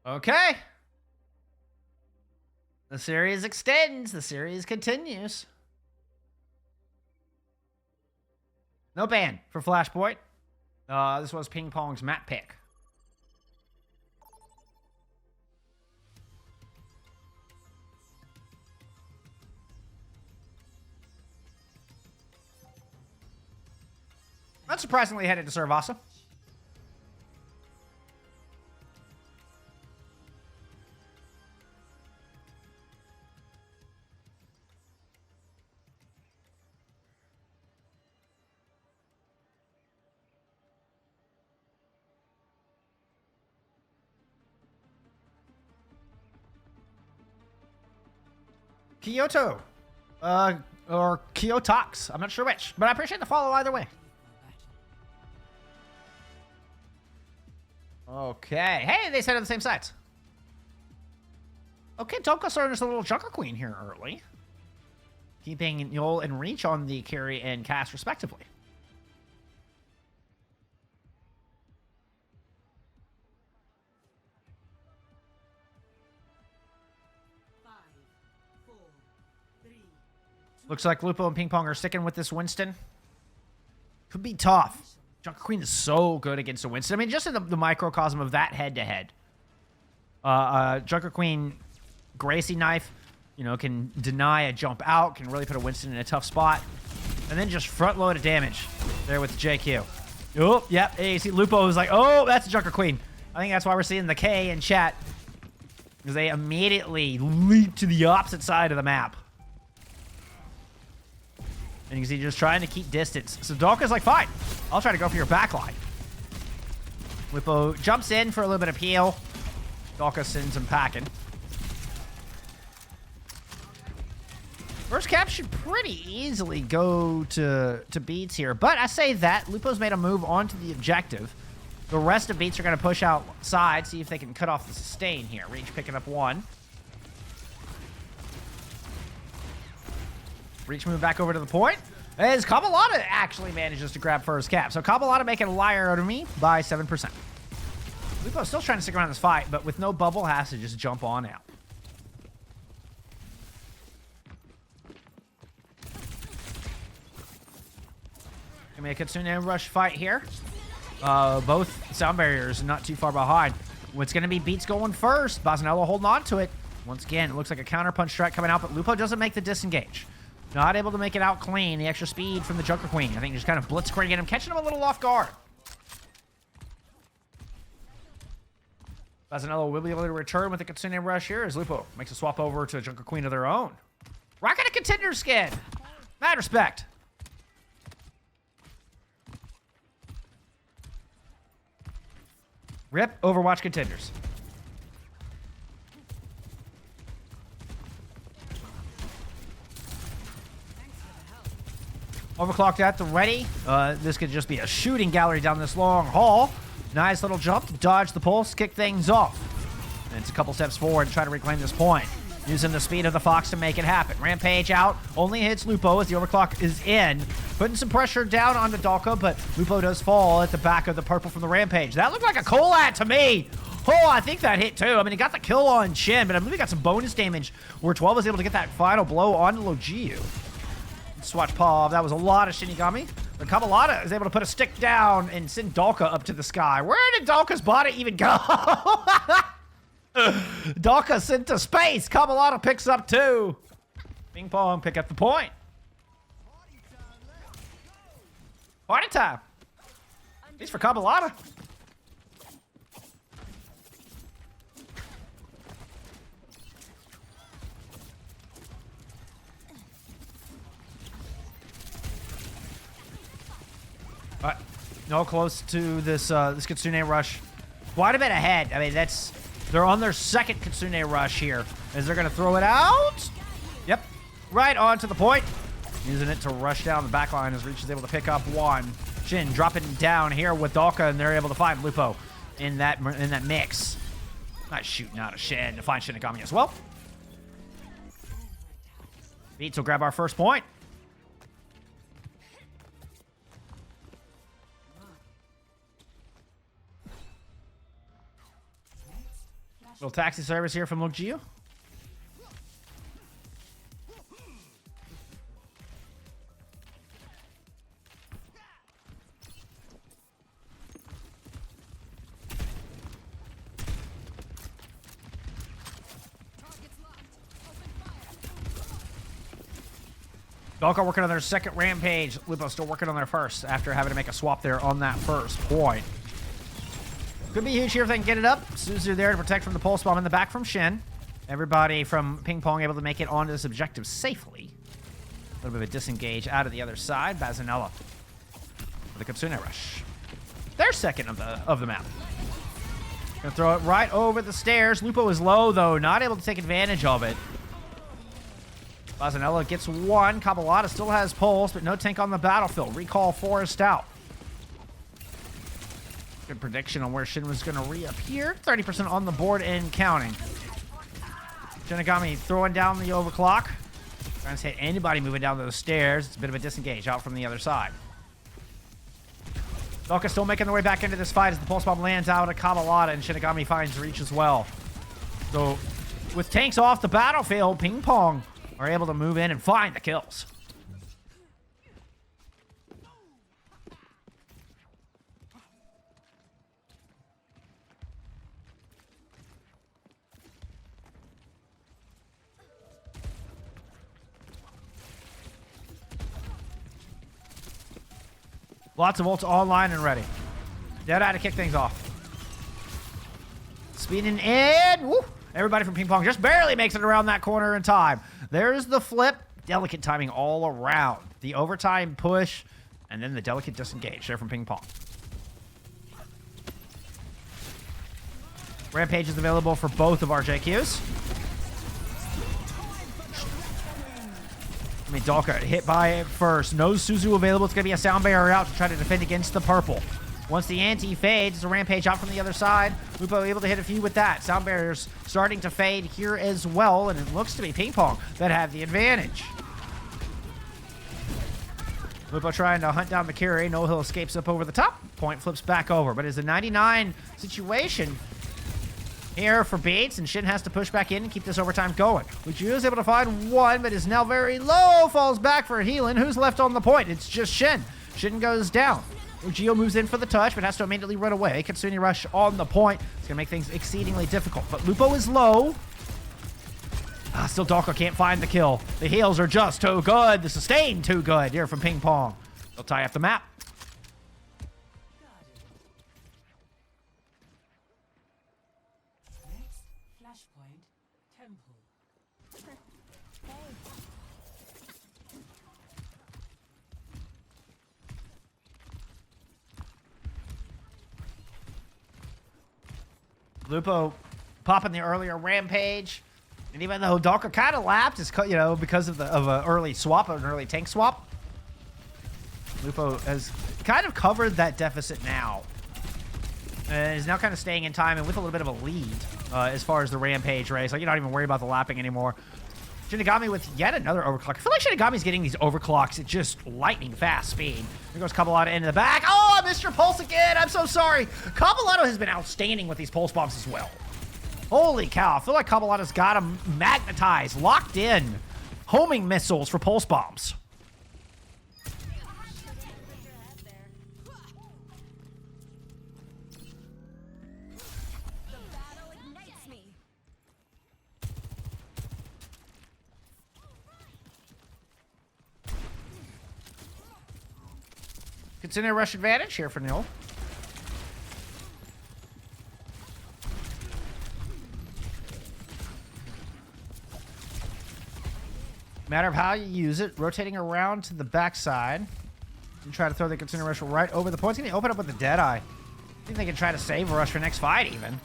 Okay. The series extends. The series continues. No ban for Flashpoint. This was Ping Pong's map pick. Not surprisingly headed to Servasa. Kyoto, or Kyotox. I'm not sure which, but I appreciate the follow either way. Okay. Hey, they said on the same sides. Okay, Tonka starting us a little Junker Queen here early. Keeping Yol and Reach on the carry and cast respectively. Looks like Lupo and Ping Pong are sticking with this Winston. Could be tough. Junker Queen is so good against a Winston. I mean, just in the microcosm of that head-to-head. Junker Queen, Gracie Knife, you know, can deny a jump out, can really put a Winston in a tough spot. And then just front load of damage there with JQ. Oh, yep. Hey, you see Lupo is like, oh, that's a Junker Queen. I think that's why we're seeing the K in chat. Because they immediately leap to the opposite side of the map. And you can see just trying to keep distance. So Dalka's like, fine, I'll try to go for your backline. Lupo jumps in for a little bit of heal. Dalka sends him packing. First cap should pretty easily go to Beats here. But I say that, Lupo's made a move onto the objective. The rest of Beats are going to push outside, see if they can cut off the sustain here. Reach picking up one. Reach move back over to the point. As Kabalata actually manages to grab first cap. So Kabalata making a liar out of me by 7%. Lupo's still trying to stick around this fight, but with no bubble, has to just jump on out. Gonna be a Kitsune rush fight here. Both sound barriers not too far behind. What's gonna be Beats going first. Basanello holding on to it. Once again, it looks like a counterpunch strike coming out, but Lupo doesn't make the disengage. Not able to make it out clean. The extra speed from the Junker Queen. I think just kind of blitzkrieging him, catching him a little off guard. Basanello will be able to return with a Kitsune rush here as Lupo makes a swap over to a Junker Queen of their own. Rocking a contender skin. Mad respect. Rip Overwatch contenders. Overclocked at the ready. This could just be a shooting gallery down this long hall. Nice little jump to dodge the pulse, kick things off. And it's a couple steps forward to try to reclaim this point. Using the speed of the Fox to make it happen. Rampage out, only hits Lupo as the overclock is in. Putting some pressure down onto Dalka, but Lupo does fall at the back of the purple from the Rampage. That looked like a Colat to me. Oh, I think that hit too. I mean, he got the kill on Shin, but I believe he got some bonus damage where 12 was able to get that final blow on Lokjiiu. Swatch Paw, that was a lot of Shinigami. But Kabalata is able to put a stick down and send Dalka up to the sky. Where did Dalka's body even go? Dalka sent to space. Kabalata picks up two. Ping Pong pick up the point. Party time. At least for Kabalata. No close to this this Kitsune rush. Quite a bit ahead. I mean, they're on their second Kitsune rush here. As they're gonna throw it out. Yep. Right on to the point. Using it to rush down the back line as Reach is able to pick up one. Shin dropping down here with Dalka, and they're able to find Lupo in that mix. Not shooting out of Shin to find Shinigami as well. Beats will grab our first point. Little taxi service here from Lokjiiu. Dalka working on their second Rampage. Lupo still working on their first after having to make a swap there on that first point. Could be huge here if they can get it up. Suzu there to protect from the pulse bomb in the back from Shin. Everybody from Ping Pong able to make it onto this objective safely. A little bit of a disengage out of the other side. Basanella for the Kitsune rush. Their second of the map. Gonna throw it right over the stairs. Lupo is low though, not able to take advantage of it. Basanella gets one. Kabalata still has pulse, but no tank on the battlefield. Recall Forest out. Good prediction on where Shin was going to reappear. 30% on the board and counting. Shinigami throwing down the overclock. Trying to hit anybody moving down those stairs. It's a bit of a disengage out from the other side. Dalka still making their way back into this fight as the pulse bomb lands out at Kabalata, and Shinigami finds Reach as well. So with tanks off the battlefield, Ping Pong are able to move in and find the kills. Lots of ults online and ready. Deadeye to kick things off. Speeding in. Woo! Everybody from Ping Pong just barely makes it around that corner in time. There's the flip. Delicate timing all around. The overtime push, and then the delicate disengage there from Ping Pong. Rampage is available for both of our JQs. I mean, Dalka hit by it first. No Suzu available. It's going to be a sound barrier out to try to defend against the purple. Once the anti fades, it's a Rampage out from the other side. Lupo able to hit a few with that. Sound barriers starting to fade here as well, and it looks to be Ping Pong that have the advantage. Lupo trying to hunt down the carry. No Hill escapes up over the top. Point flips back over, but it's a 99 situation here for Bates, and Shin has to push back in and keep this overtime going. Lokjiiu is able to find one, but is now very low. Falls back for healing. Who's left on the point? It's just Shin. Shin goes down. Lokjiiu moves in for the touch, but has to immediately run away. Kitsune Rush on the point. It's going to make things exceedingly difficult. But Lupo is low. Still Dalka can't find the kill. The heals are just too good. The sustain too good here from Ping Pong. They'll tie up the map. Next flashpoint, temple. Lupo popping the earlier Rampage. And even though Dalka kind of lapped, it's, you know, because of an early swap, an early tank swap, Lupo has kind of covered that deficit now. And is now kind of staying in time and with a little bit of a lead as far as the Rampage race. Like, you're not even worried about the lapping anymore. Shinigami with yet another overclock. I feel like Shinigami's getting these overclocks at just lightning fast speed. Here goes Kabalato into the back. Oh, I missed your pulse again. I'm so sorry. Kabalato has been outstanding with these pulse bombs as well. Holy cow. I feel like Kabalato's got him magnetized, locked in. Homing missiles for pulse bombs. Consider a rush advantage here for Nil. Matter of how you use it. Rotating around to the backside. And try to throw the Consider Rush right over the point. It's going to open up with the Deadeye. I think they can try to save a rush for next fight even.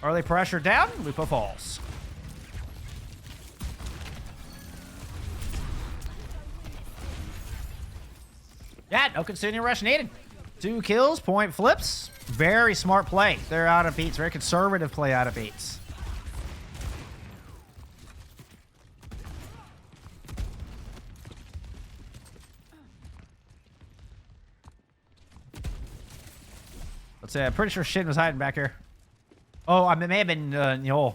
Early pressure down. Lupo falls. Yeah, no Consider Rush needed. 2 kills, point flips. Very smart play. They're out of beats. Very conservative play out of beats. Let's say, I'm pretty sure Shin was hiding back here. Oh, I mean, it may have been Nyeol.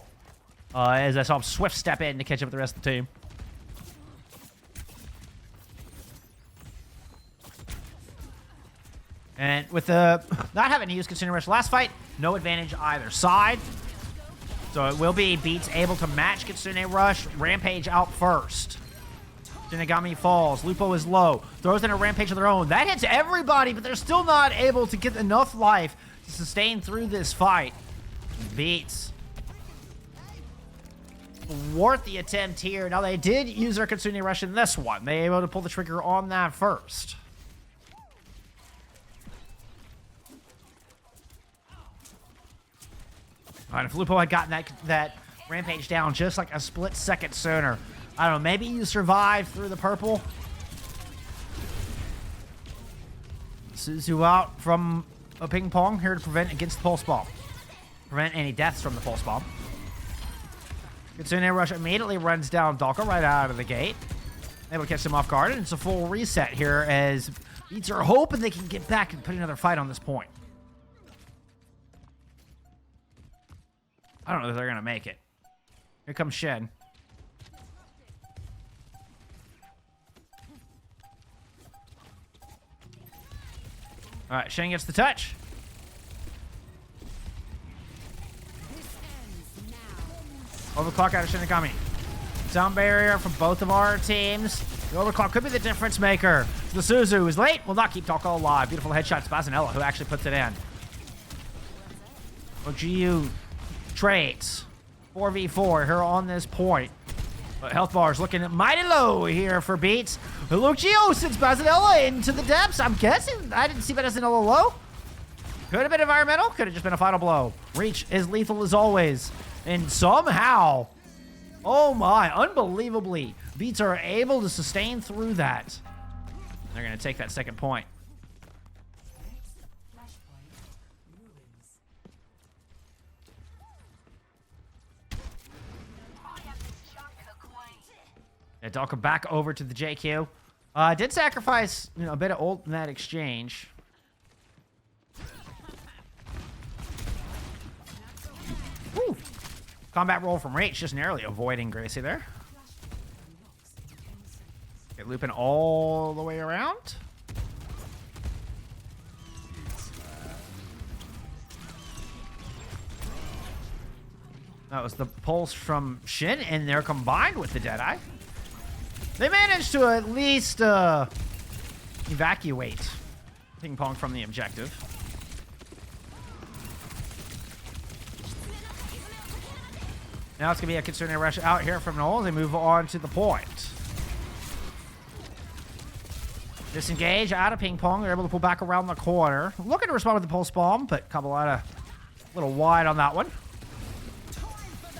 As I saw him swift step in to catch up with the rest of the team. And with the not having to use Consider Rush last fight, no advantage either side. So it will be Beats able to match Kitsune Rush. Rampage out first. Shinigami falls. Lupo is low. Throws in a Rampage of their own. That hits everybody, but they're still not able to get enough life to sustain through this fight. Beats. Worth the attempt here. Now, they did use their Kitsune Rush in this one. They were able to pull the trigger on that first. All right, if Lupo had gotten that Rampage down just like a split second sooner, I don't know, maybe you survive through the purple. Suzu out from a Ping Pong here to prevent against the pulse bomb. Prevent any deaths from the pulse bomb. Kitsune Rush immediately runs down Dalka right out of the gate. Able to catch him off guard, and it's a full reset here as Beats are hoping they can get back and put another fight on this point. I don't know if they're going to make it. Here comes Shen. All right, Shen gets the touch. Overclock out of Shinigami. Sound barrier from both of our teams. The overclock could be the difference maker. The Suzu is late. Will not keep Dolka alive. Beautiful headshot to Bazanella, who actually puts it in. Lokjiiu trades 4v4 here on this point. But health bar is looking mighty low here for Beats. Lokjiiu sends Bazanella into the depths. I'm guessing I didn't see Bazanella low. Could have been environmental. Could have just been a final blow. Reach is lethal as always. And somehow, oh my, unbelievably, Beats are able to sustain through that. They're going to take that second point. Yeah, Dalka back over to the JQ. Did sacrifice a bit of ult in that exchange. Woo. Combat roll from Rach, just narrowly avoiding Gracie there. Okay, looping all the way around. That was the pulse from Shin, and they're combined with the Deadeye. They managed to at least evacuate Ping Pong from the objective. Now it's going to be a Kitsune rush out here from Noel. They move on to the point. Disengage out of Ping Pong. They're able to pull back around the corner. Looking to respond with the pulse bomb, but Kabbalata a little wide on that one.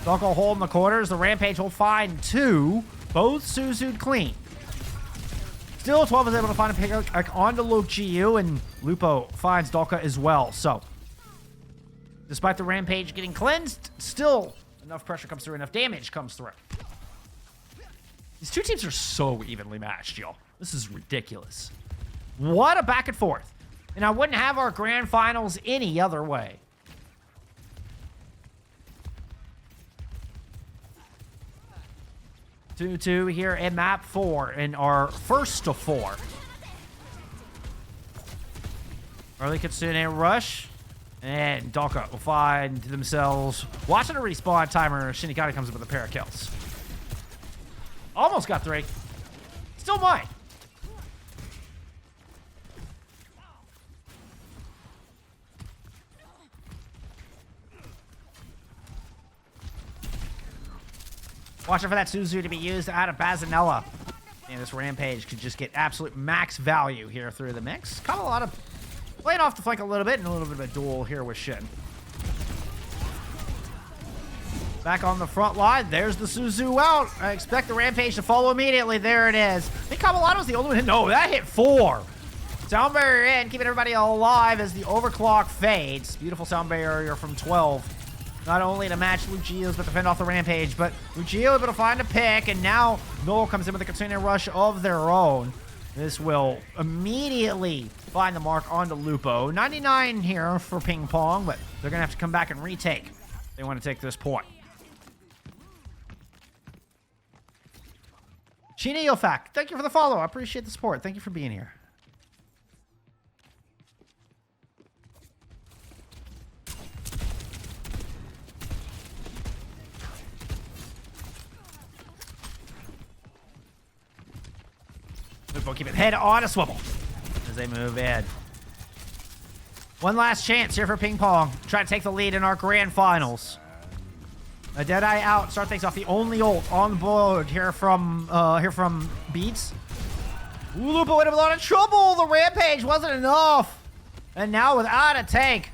Donko holding the corners. The Rampage will find two. Both Suzu'd clean. Still, 12 is able to find a pick onto Lokjiiu, and Lupo finds Dolka as well. So, despite the Rampage getting cleansed, still enough pressure comes through, enough damage comes through. These two teams are so evenly matched, y'all. This is ridiculous. What a back and forth. And I wouldn't have our grand finals any other way. 2-2 here in map 4 in our first of 4. Early Kitsune rush. And Dalka will find themselves watching a respawn timer. Shinikata comes up with a pair of kills. Almost got 3. Still might. Watching for that Suzu to be used out of Bazanella. And this Rampage could just get absolute max value here through the mix. Caught a lot of playing off the flank a little bit, and a little bit of a duel here with Shin. Back on the front line, there's the Suzu out. I expect the Rampage to follow immediately. There it is. I think Kabbalata was the only one. No, that hit 4. Sound barrier in, keeping everybody alive as the overclock fades. Beautiful sound barrier from 12. Not only to match Lokjiiu's, but to fend off the Rampage. But Lokjiiu able to find a pick, and now Noel comes in with a Kitsune rush of their own. This will immediately find the mark onto Lupo. 99 here for Ping Pong, but they're going to have to come back and retake. They want to take this point. Sheena Yofak, thank you for the follow. I appreciate the support. Thank you for being here. Lupo keep it head on a swivel as they move in. One last chance here for Ping Pong. Try to take the lead in our grand finals. A Deadeye out. Start things off. The only ult on the board here from Beats. Lupo in a lot of trouble. The Rampage wasn't enough. And now without a tank,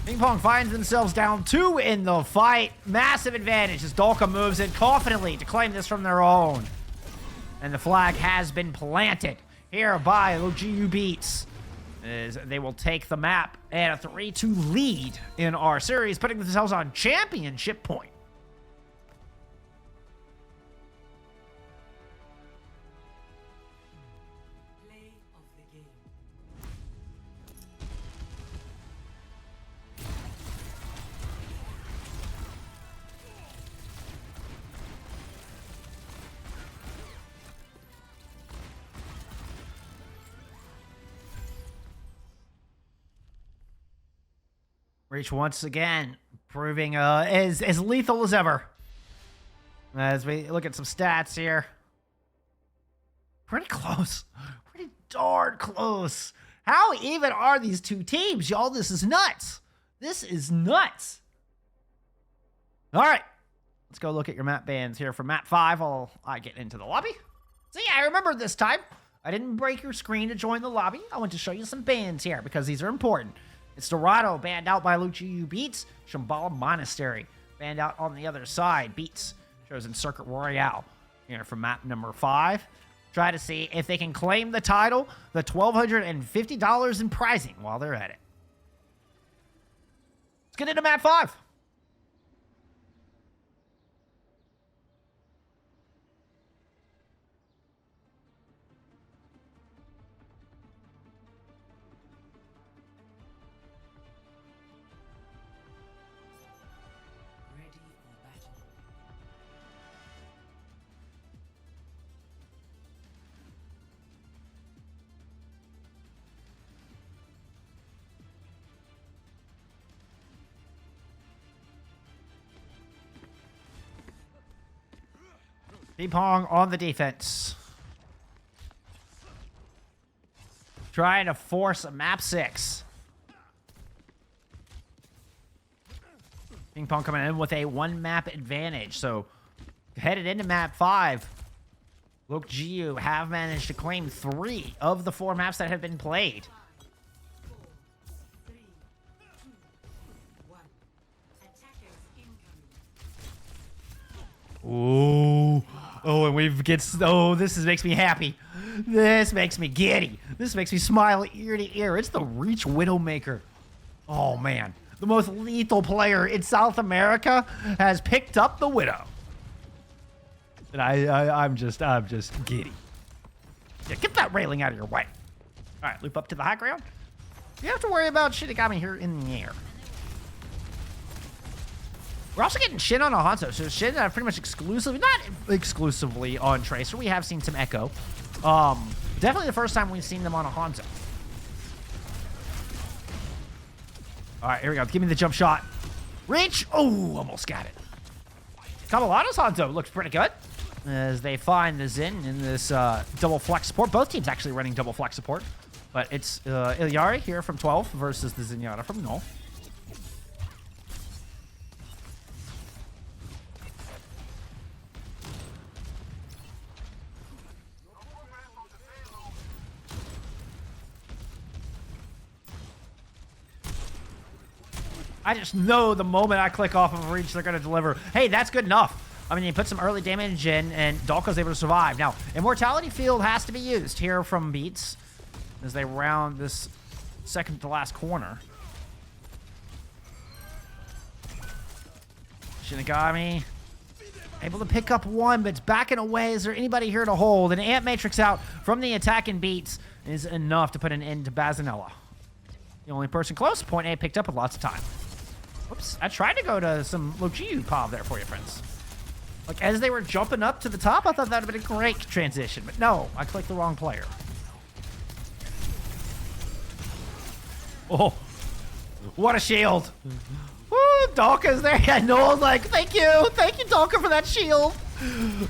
Ping Pong finds themselves down 2 in the fight. Massive advantage as Dolka moves in confidently to claim this from their own. And the flag has been planted here by Lokjiiu Beats. As they will take the map and a 3-2 lead in our series, putting themselves on championship point. Play of the game. Reach once again, proving as lethal as ever. As we look at some stats here. Pretty close. darn close. How even are these two teams, y'all? This is nuts. This is nuts. All right. Let's go look at your map bans here for map 5 while I get into the lobby. See, I remember this time. I didn't break your screen to join the lobby. I want to show you some bans here because these are important. It's Dorado, banned out by Lokjiiu Beats. Shambhala Monastery, banned out on the other side. Beats, chosen Circuit Royale. Here for map number 5. Try to see if they can claim the title, the $1,250 in prizing while they're at it. Let's get into map 5. Ready for battle. Pong on the defense. Trying to force a map 6. Ping Pong coming in with a 1-map advantage. So, headed into map 5, Lokjiiu have managed to claim 3 of the 4 maps that have been played. 4, 3, 2, 1. Attackers incoming. Ooh. Oh, and this makes me happy. This makes me giddy. This makes me smile ear to ear. It's the Reach Widowmaker. Oh, man. The most lethal player in South America has picked up the Widow. And I'm just giddy. Yeah, get that railing out of your way. All right, loop up to the high ground. You have to worry about Shinigami here in the air. We're also getting Shin on Alonso, so Shin pretty much exclusively, not exclusively on Tracer. We have seen some Echo. Definitely the first time we've seen them on a Hanzo. All right, here we go. Give me the jump shot. Reach. Oh, almost got it. Kamalana's Hanzo looks pretty good as they find the Zin in this double flex support. Both teams actually running double flex support, but it's Ilyari here from 12 versus the Zenyatta from Null. I just know the moment I click off of a reach, they're going to deliver. Hey, that's good enough. I mean, you put some early damage in, and Dalka's able to survive. Now, Immortality Field has to be used here from Beats as they round this second to last corner. Shinigami able to pick up 1, but it's backing away. Is there anybody here to hold? An Ant Matrix out from the attacking Beats is enough to put an end to Bazanella. The only person close, point A picked up with lots of time. Whoops, I tried to go to some Lokjiiu Pav there for you, friends. Like, as they were jumping up to the top, I thought that would have been a great transition, but no, I clicked the wrong player. Oh, what a shield. Woo, Dalka's there. Yeah, no, like, thank you, Dalka, for that shield.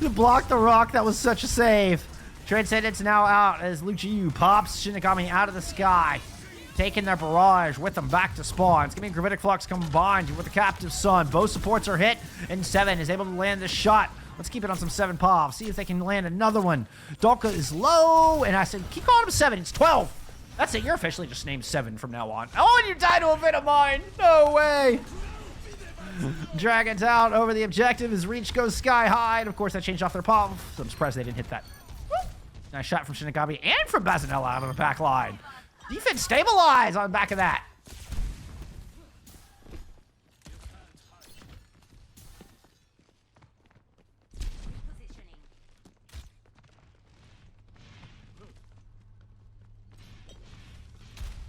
To block the rock, that was such a save. Transcendence now out as Lokjiiu pops Shinigami out of the sky. Taking their barrage with them back to spawn. It's going to be Gravitic Flux combined with the Captive Sun. Both supports are hit, and 7 is able to land the shot. Let's keep it on some 7 Pav. See if they can land another one. Dalka is low, and I said, keep calling him 7. It's 12. That's it. You're officially just named 7 from now on. Oh, and you died to a bit of mine. No way. Dragon's out over the objective. His reach goes sky high, and of course that changed off their Pav, so I'm surprised they didn't hit that. Woo. Nice shot from Shinigami and from Bazanella out of the back line. Defense stabilize on the back of that.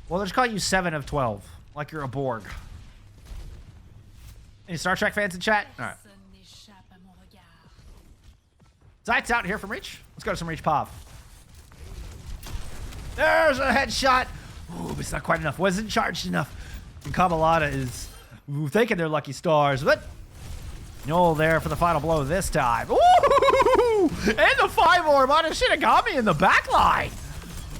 Well, they'll just call you 7 of 12, like you're a Borg. Any Star Trek fans in chat? All right. Zite's out here from Reach. Let's go to some Reach Pav. There's a headshot. Ooh, but it's not quite enough. Wasn't charged enough. And Kamalana is thinking they're lucky stars, but no, there for the final blow this time. Ooh! And the 5 orb on a Shinigami in the back line.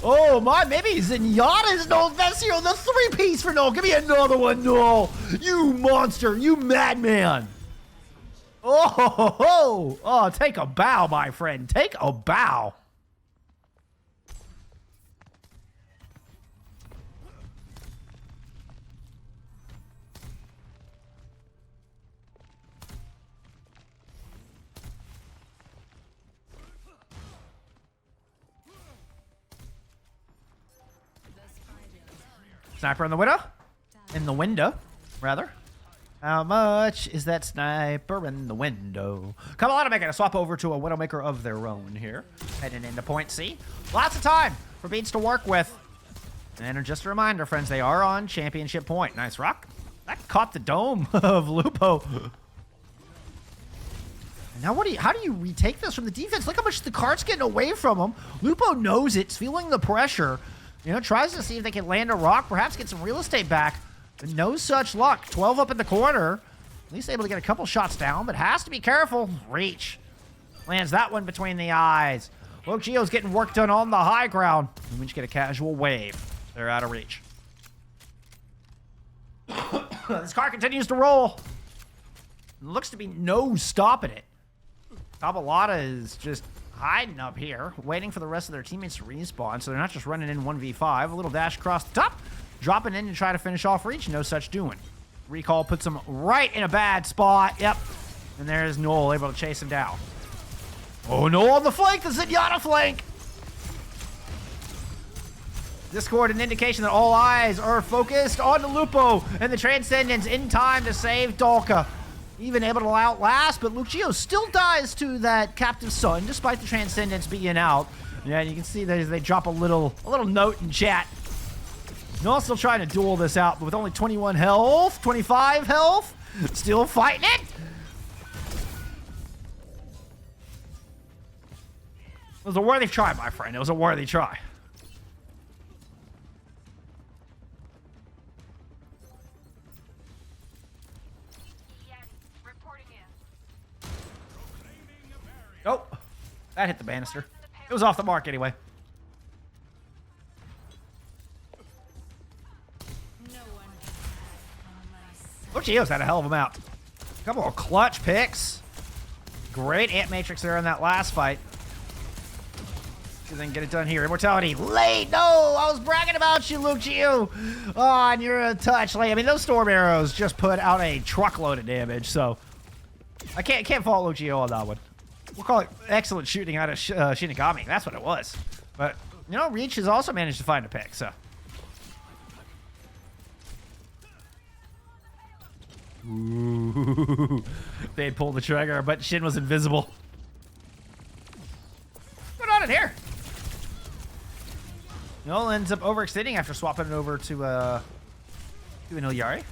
Oh my, maybe Zenyatta's Noel's best hero. The 3-piece for Noel. Give me another one, Noel. You monster. You madman. Oh, ho, ho, ho. Oh, take a bow, my friend. Take a bow. Sniper in the window? In the window, rather. How much is that sniper in the window? Come on, I'm making a swap over to a Widowmaker of their own here. Heading into point C. Lots of time for beats to work with. And just a reminder, friends, they are on championship point. Nice rock. That caught the dome of Lupo. Now, how do you retake this from the defense? Look how much the cart's getting away from him. Lupo knows it. It's feeling the pressure. You know, tries to see if they can land a rock, perhaps get some real estate back. But no such luck. 12 up in the corner. At least able to get a couple shots down, but has to be careful. Reach. Lands that one between the eyes. Lokjiiu's getting work done on the high ground. And we just get a casual wave. They're out of reach. This car continues to roll. Looks to be no stopping it. Tabalata is just hiding up here, waiting for the rest of their teammates to respawn, so they're not just running in 1v5. A little dash across the top, dropping in to try to finish off Reach. No such doing. Recall puts him right in a bad spot. Yep. And there's Noel able to chase him down. Oh, Noel on the flank, the Zenyatta flank. Discord, an indication that all eyes are focused on the Lupo and the Transcendence in time to save Dalka. Even able to outlast, but Lokjiiu still dies to that captive son, despite the Transcendence being out. Yeah, and you can see that they drop a little note in chat. Noel's still trying to duel this out, but with only 21 health, 25 health, still fighting it. It was a worthy try, my friend. It was a worthy try. Oh, that hit the banister. It was off the mark anyway. Lokjiiu's had a hell of a map. A couple of clutch picks. Great Ant Matrix there in that last fight. See if they can get it done here. Immortality late. No, I was bragging about you, Lokjiiu. Oh, and you're a touch late. I mean, those storm arrows just put out a truckload of damage, so I can't fault Lokjiiu on that one. We'll call it excellent shooting out of Shinigami. That's what it was. But, you know, Reach has also managed to find a pick, so. Ooh. They'd pull the trigger, but Shin was invisible. What's going on in here? Noel ends up overextending after swapping it over to an Illari.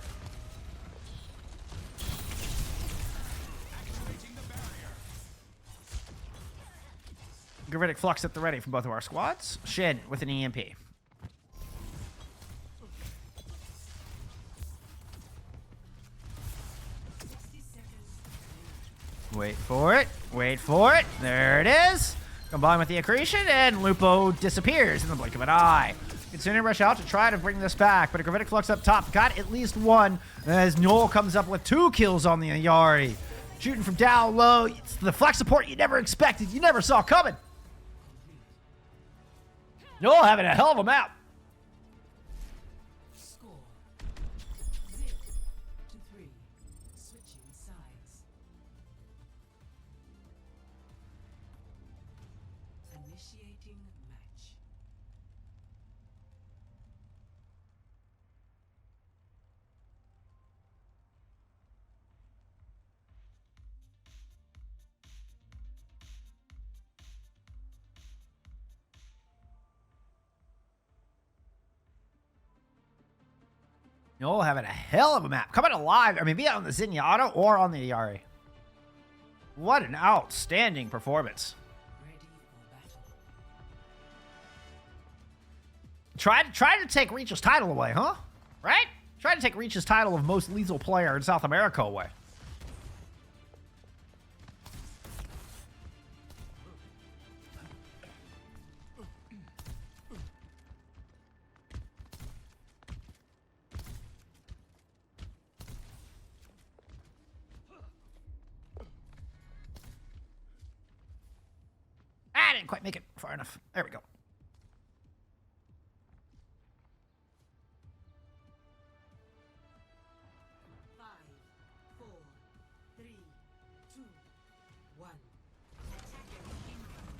Gravitic Flux at the ready from both of our squads. Shin with an EMP. Wait for it. Wait for it. There it is. Combined with the accretion, and Lupo disappears in the blink of an eye. Continuing to rush out to try to bring this back, but a Gravitic Flux up top got at least one as Noel comes up with 2 kills on the Illari. Shooting from down low. It's the flex support you never expected, you never saw coming. Noel having a hell of a map. Score 0-3. Switching sides. Initiating match. Noel having a hell of a map. Coming alive. I mean, be it on the Zenyatta or on the Illari. What an outstanding performance. Ready for battle. Try to take Reach's title away, huh? Right? Try to take Reach's title of most lethal player in South America away. didn't quite make it far enough. There we go. Five, four, three, two, one. Attackers incoming.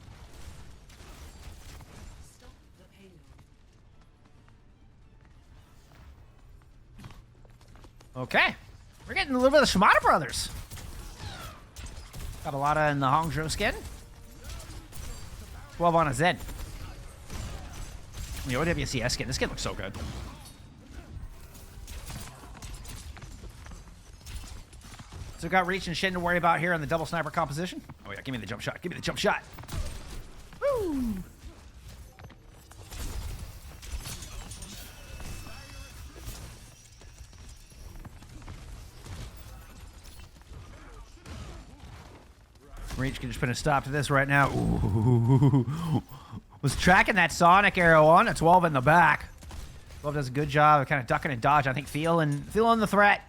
Stop the payload. Okay. We're getting a little bit of the Shimada brothers. Got a lot in the Hangzhou skin. 12 on a Zed. The OWCS skin. This skin looks so good. So we've got Reach and Shin to worry about here on the double sniper composition. Oh yeah, give me the jump shot. Give me the jump shot. Woo! Reach can just put a stop to this right now. Ooh. Was tracking that Sonic arrow on a 12 in the back. 12 does a good job of kind of ducking and dodge. I think feeling the threat.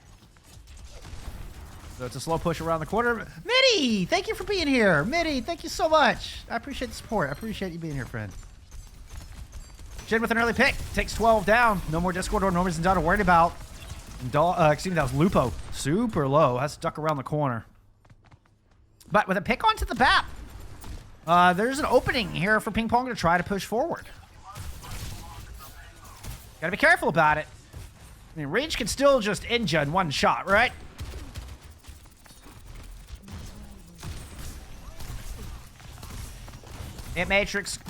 So it's a slow push around the corner. Mitty, thank you for being here. Mitty, thank you so much. I appreciate the support. I appreciate you being here, friend. Jin with an early pick. Takes 12 down. No more Discord or Normans and Dot to worry about. Excuse me, that was Lupo. Super low. Has to duck around the corner. But with a pick onto the BAP, there's an opening here for Ping Pong to try to push forward. Gotta be careful about it. I mean, Rage can still just injure in one shot, right? Ant Matrix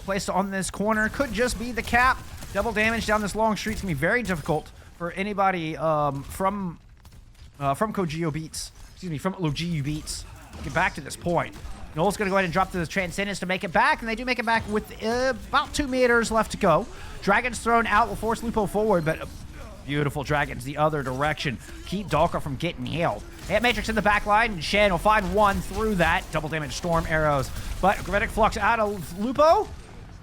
placed on this corner could just be the cap. Double damage down this long street's gonna be very difficult for anybody from Lokjiiu Beats. Excuse me, from Lokjiiu Beats. Get back to this point. Noel's going to go ahead and drop to the Transcendence to make it back, and they do make it back with about 2 meters left to go. Dragon's thrown out will force Lupo forward, but beautiful Dragons the other direction. Keep Dalka from getting healed. Ant Matrix in the back line, and Shen will find one through that. Double damage Storm arrows. But Gravitic Flux out of Lupo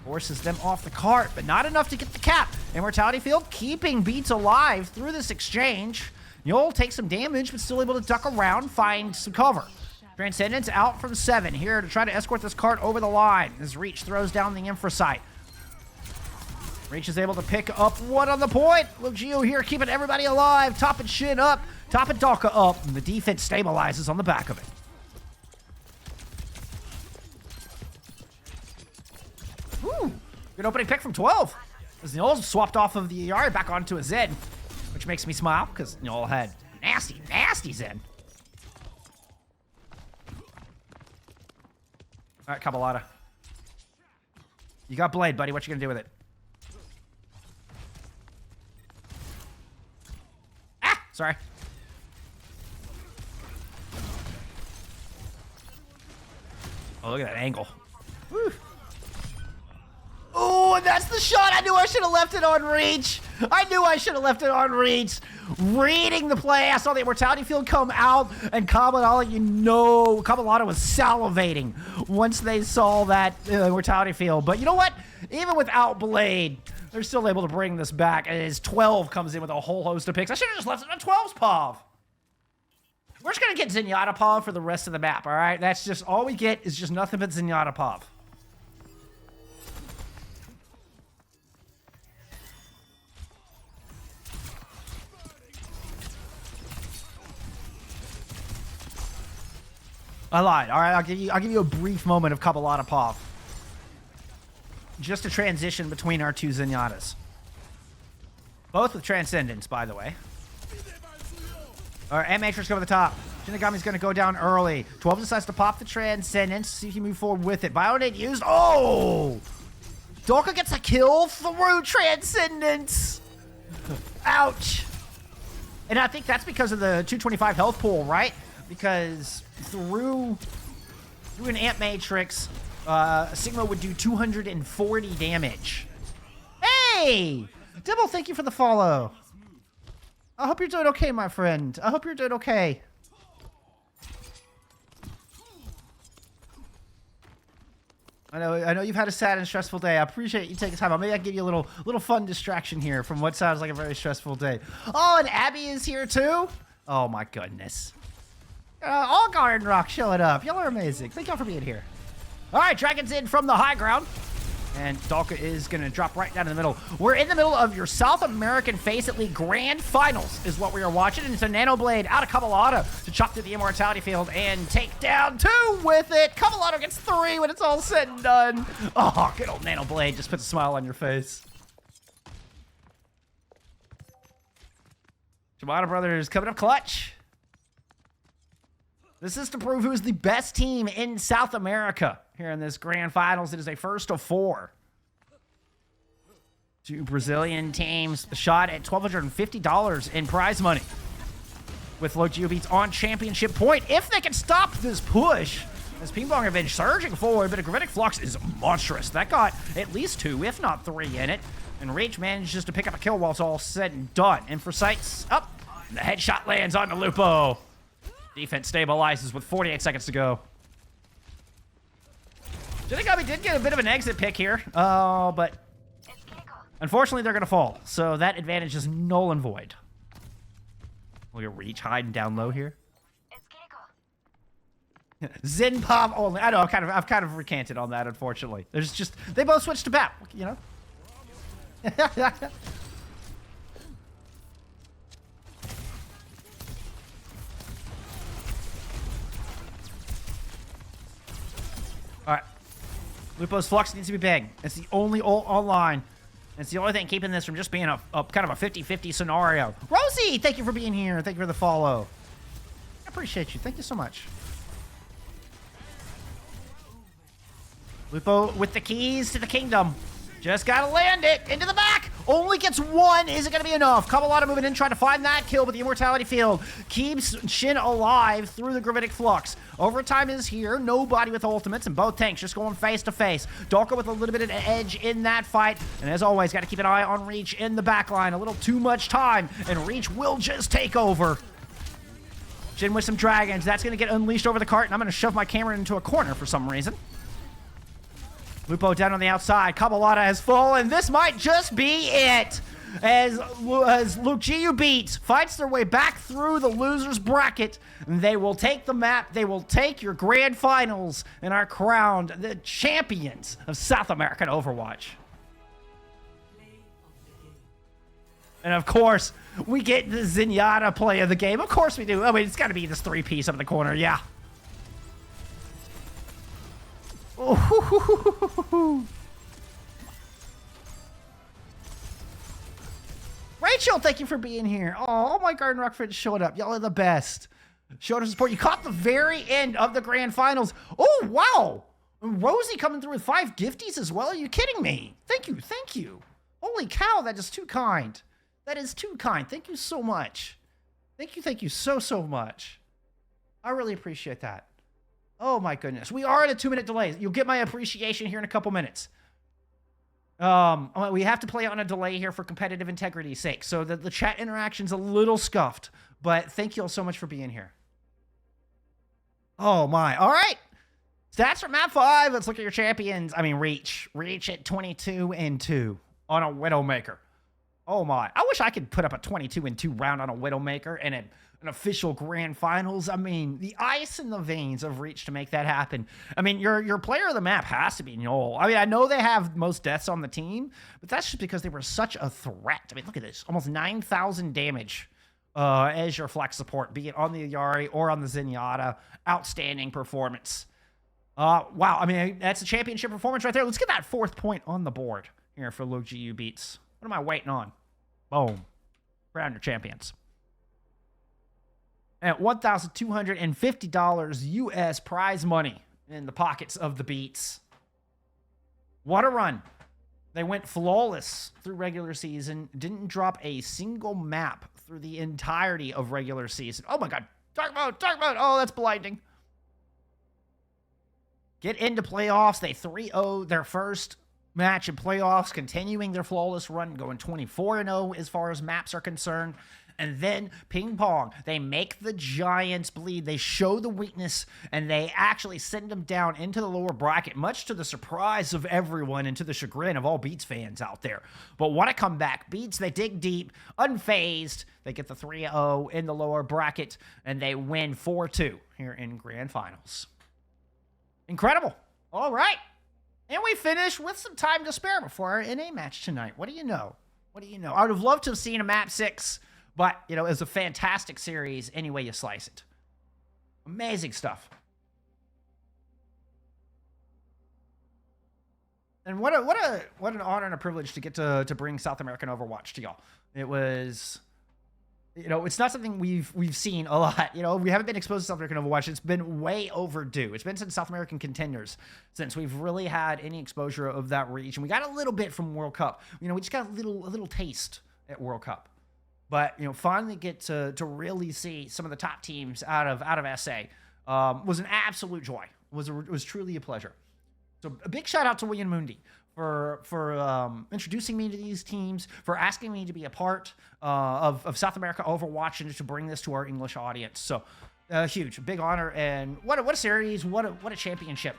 forces them off the cart, but not enough to get the cap. Immortality Field keeping Beats alive through this exchange. Noel takes some damage, but still able to duck around, find some cover. Transcendence out from 7 here to try to escort this cart over the line as Reach throws down the infra site. Reach is able to pick up one on the point. Lokjiiu here keeping everybody alive, topping Shin up, topping Dalka up, and the defense stabilizes on the back of it. Woo! Good opening pick from 12. As Noel swapped off of the yard back onto a Zed, which makes me smile because Noel had nasty, nasty Zed. All right, Kabbalata. You got Blade, buddy. What you gonna do with it? Ah! Sorry. Oh, look at that angle. Woo. Oh, and that's the shot. I knew I should have left it on Reach. I knew I should have left it on Reach. Reading the play, I saw the Immortality Field come out, and Kabbalata was salivating once they saw that Immortality Field. But you know what? Even without Blade, they're still able to bring this back, and as 12 comes in with a whole host of picks. I should have just left it on 12's POV. We're just going to get Zenyatta POV for the rest of the map, all right? That's just all we get is just nothing but Zenyatta POV. I lied. All right, I'll give you a brief moment of Kabbalata POV. Just a transition between our two Zenyatas. Both with Transcendence, by the way. All right, Ant Matrix over the top. Shinigami's going to go down early. 12 decides to pop the Transcendence. See if he can move forward with it. Bionate used. Oh! Dalka gets a kill through Transcendence. Ouch. And I think that's because of the 225 health pool, right? Because through an Ant Matrix, Sigma would do 240 damage. Hey! Dibble, thank you for the follow. I hope you're doing okay, my friend. I hope you're doing okay. I know you've had a sad and stressful day. I appreciate you taking time. Maybe I can give you a little fun distraction here from what sounds like a very stressful day. Oh, and Abby is here too? Oh my goodness. All Garden Rock showing up. Y'all are amazing. Thank y'all for being here. All right, Dragons in from the high ground. And Dalka is going to drop right down in the middle. We're in the middle of your South American FACEIT League Grand Finals is what we are watching. And it's a Nano Blade out of Cabalata to chop through the Immortality Field and take down 2 with it. Cabalata gets 3 when it's all said and done. Oh, good old Nano Blade just puts a smile on your face. Shimada Brothers coming up clutch. This is to prove who is the best team in South America here in this Grand Finals. It is a first of 4. 2 Brazilian teams, a shot at $1,250 in prize money. With Lokjiiu beats on championship point. If they can stop this push, as Ping Pong have been surging forward, but a Gravitic Flux is monstrous. That got at least 2, if not 3 in it. And Reach manages to pick up a kill while it's all said and done. And for FACEIT, up. The headshot lands on the Lupo. Defense stabilizes with 48 seconds to go. Shinigami did get a bit of an exit pick here, but unfortunately they're going to fall. So that advantage is null and void. Look at Reach hiding down low here. Zen Pop only. I know, I've kind of recanted on that, unfortunately. There's just, they both switched to BAP, you know? Alright. Lupo's Flux needs to be big. It's the only ult online. It's the only thing keeping this from just being a kind of a 50-50 scenario. Rosie, thank you for being here. Thank you for the follow. I appreciate you. Thank you so much. Lupo with the keys to the kingdom. Just gotta land it into the back. Only gets 1. Is it gonna be enough? Cabalata moving in, trying to find that kill, but the Immortality Field keeps Shin alive through the Gravitic Flux. Overtime is here. Nobody with ultimates, and both tanks just going face to face. Dalka with a little bit of an edge in that fight. And as always, got to keep an eye on Reach in the back line. A little too much time, and Reach will just take over. Shin with some dragons. That's gonna get unleashed over the cart, and I'm gonna shove my camera into a corner for some reason. Lupo down on the outside. Cabalata has fallen. This might just be it. As Lokjiiu beats, fights their way back through the loser's bracket. They will take the map. They will take your grand finals and are crowned the champions of South American Overwatch. And of course, we get the Zenyatta play of the game. Of course we do. I mean, it's got to be this 3-piece up in the corner. Yeah. Rachel, thank you for being here. Oh, my Garden Rock friends showed up. Y'all are the best. Showed us support. You caught the very end of the grand finals. Oh, wow. Rosie coming through with 5 gifties as well. Are you kidding me? Thank you. Thank you. Holy cow, that is too kind. That is too kind. Thank you so much. Thank you so much. I really appreciate that. Oh my goodness. We are at a 2-minute delay. You'll get my appreciation here in a couple minutes. We have to play on a delay here for competitive integrity's sake. So the chat interaction's a little scuffed. But thank you all so much for being here. Oh my. All right. Stats for map 5. Let's look at your champions. I mean, Reach. Reach at 22-2 on a Widowmaker. Oh my. I wish I could put up a 22-2 round on a Widowmaker and an official grand finals. I mean, the ice in the veins of Reach to make that happen. I mean, your player of the map has to be Null. I mean, I know they have most deaths on the team, but that's just because they were such a threat. I mean, look at this. Almost 9,000 damage as your flex support, be it on the Yari or on the Zenyatta. Outstanding performance. Wow. I mean, that's a championship performance right there. Let's get that 4th point on the board here for Lokjiiu beats. What am I waiting on? Boom. Crown your champions. At $1,250 US prize money in the pockets of the beats. What a run. They went flawless through regular season. Didn't drop a single map through the entirety of regular season. Oh my god. Dark mode. Oh, that's blinding. Get into playoffs. They 3-0 their first match in playoffs, continuing their flawless run, going 24-0 as far as maps are concerned. And then Ping Pong, they make the Giants bleed. They show the weakness, and they actually send them down into the lower bracket, much to the surprise of everyone and to the chagrin of all Beats fans out there. But what a comeback. Beats, they dig deep, unfazed. They get the 3-0 in the lower bracket, and they win 4-2 here in Grand Finals. Incredible. All right. And we finish with some time to spare before our NA match tonight. What do you know? What do you know? I would have loved to have seen a map 6, but, you know, it's a fantastic series any way you slice it. Amazing stuff. And what an honor and a privilege to get to bring South American Overwatch to y'all. It was, you know, it's not something we've seen a lot. You know, we haven't been exposed to South American Overwatch. It's been way overdue. It's been since South American Contenders since we've really had any exposure of that region. We got a little bit from World Cup. You know, we just got a little taste at World Cup. But, you know, finally get to really see some of the top teams out of SA was an absolute joy. It was truly a pleasure. So a big shout out to William Mundi for introducing me to these teams, for asking me to be a part of South America Overwatch and to bring this to our English audience. So huge, big honor, and what a series, what a championship.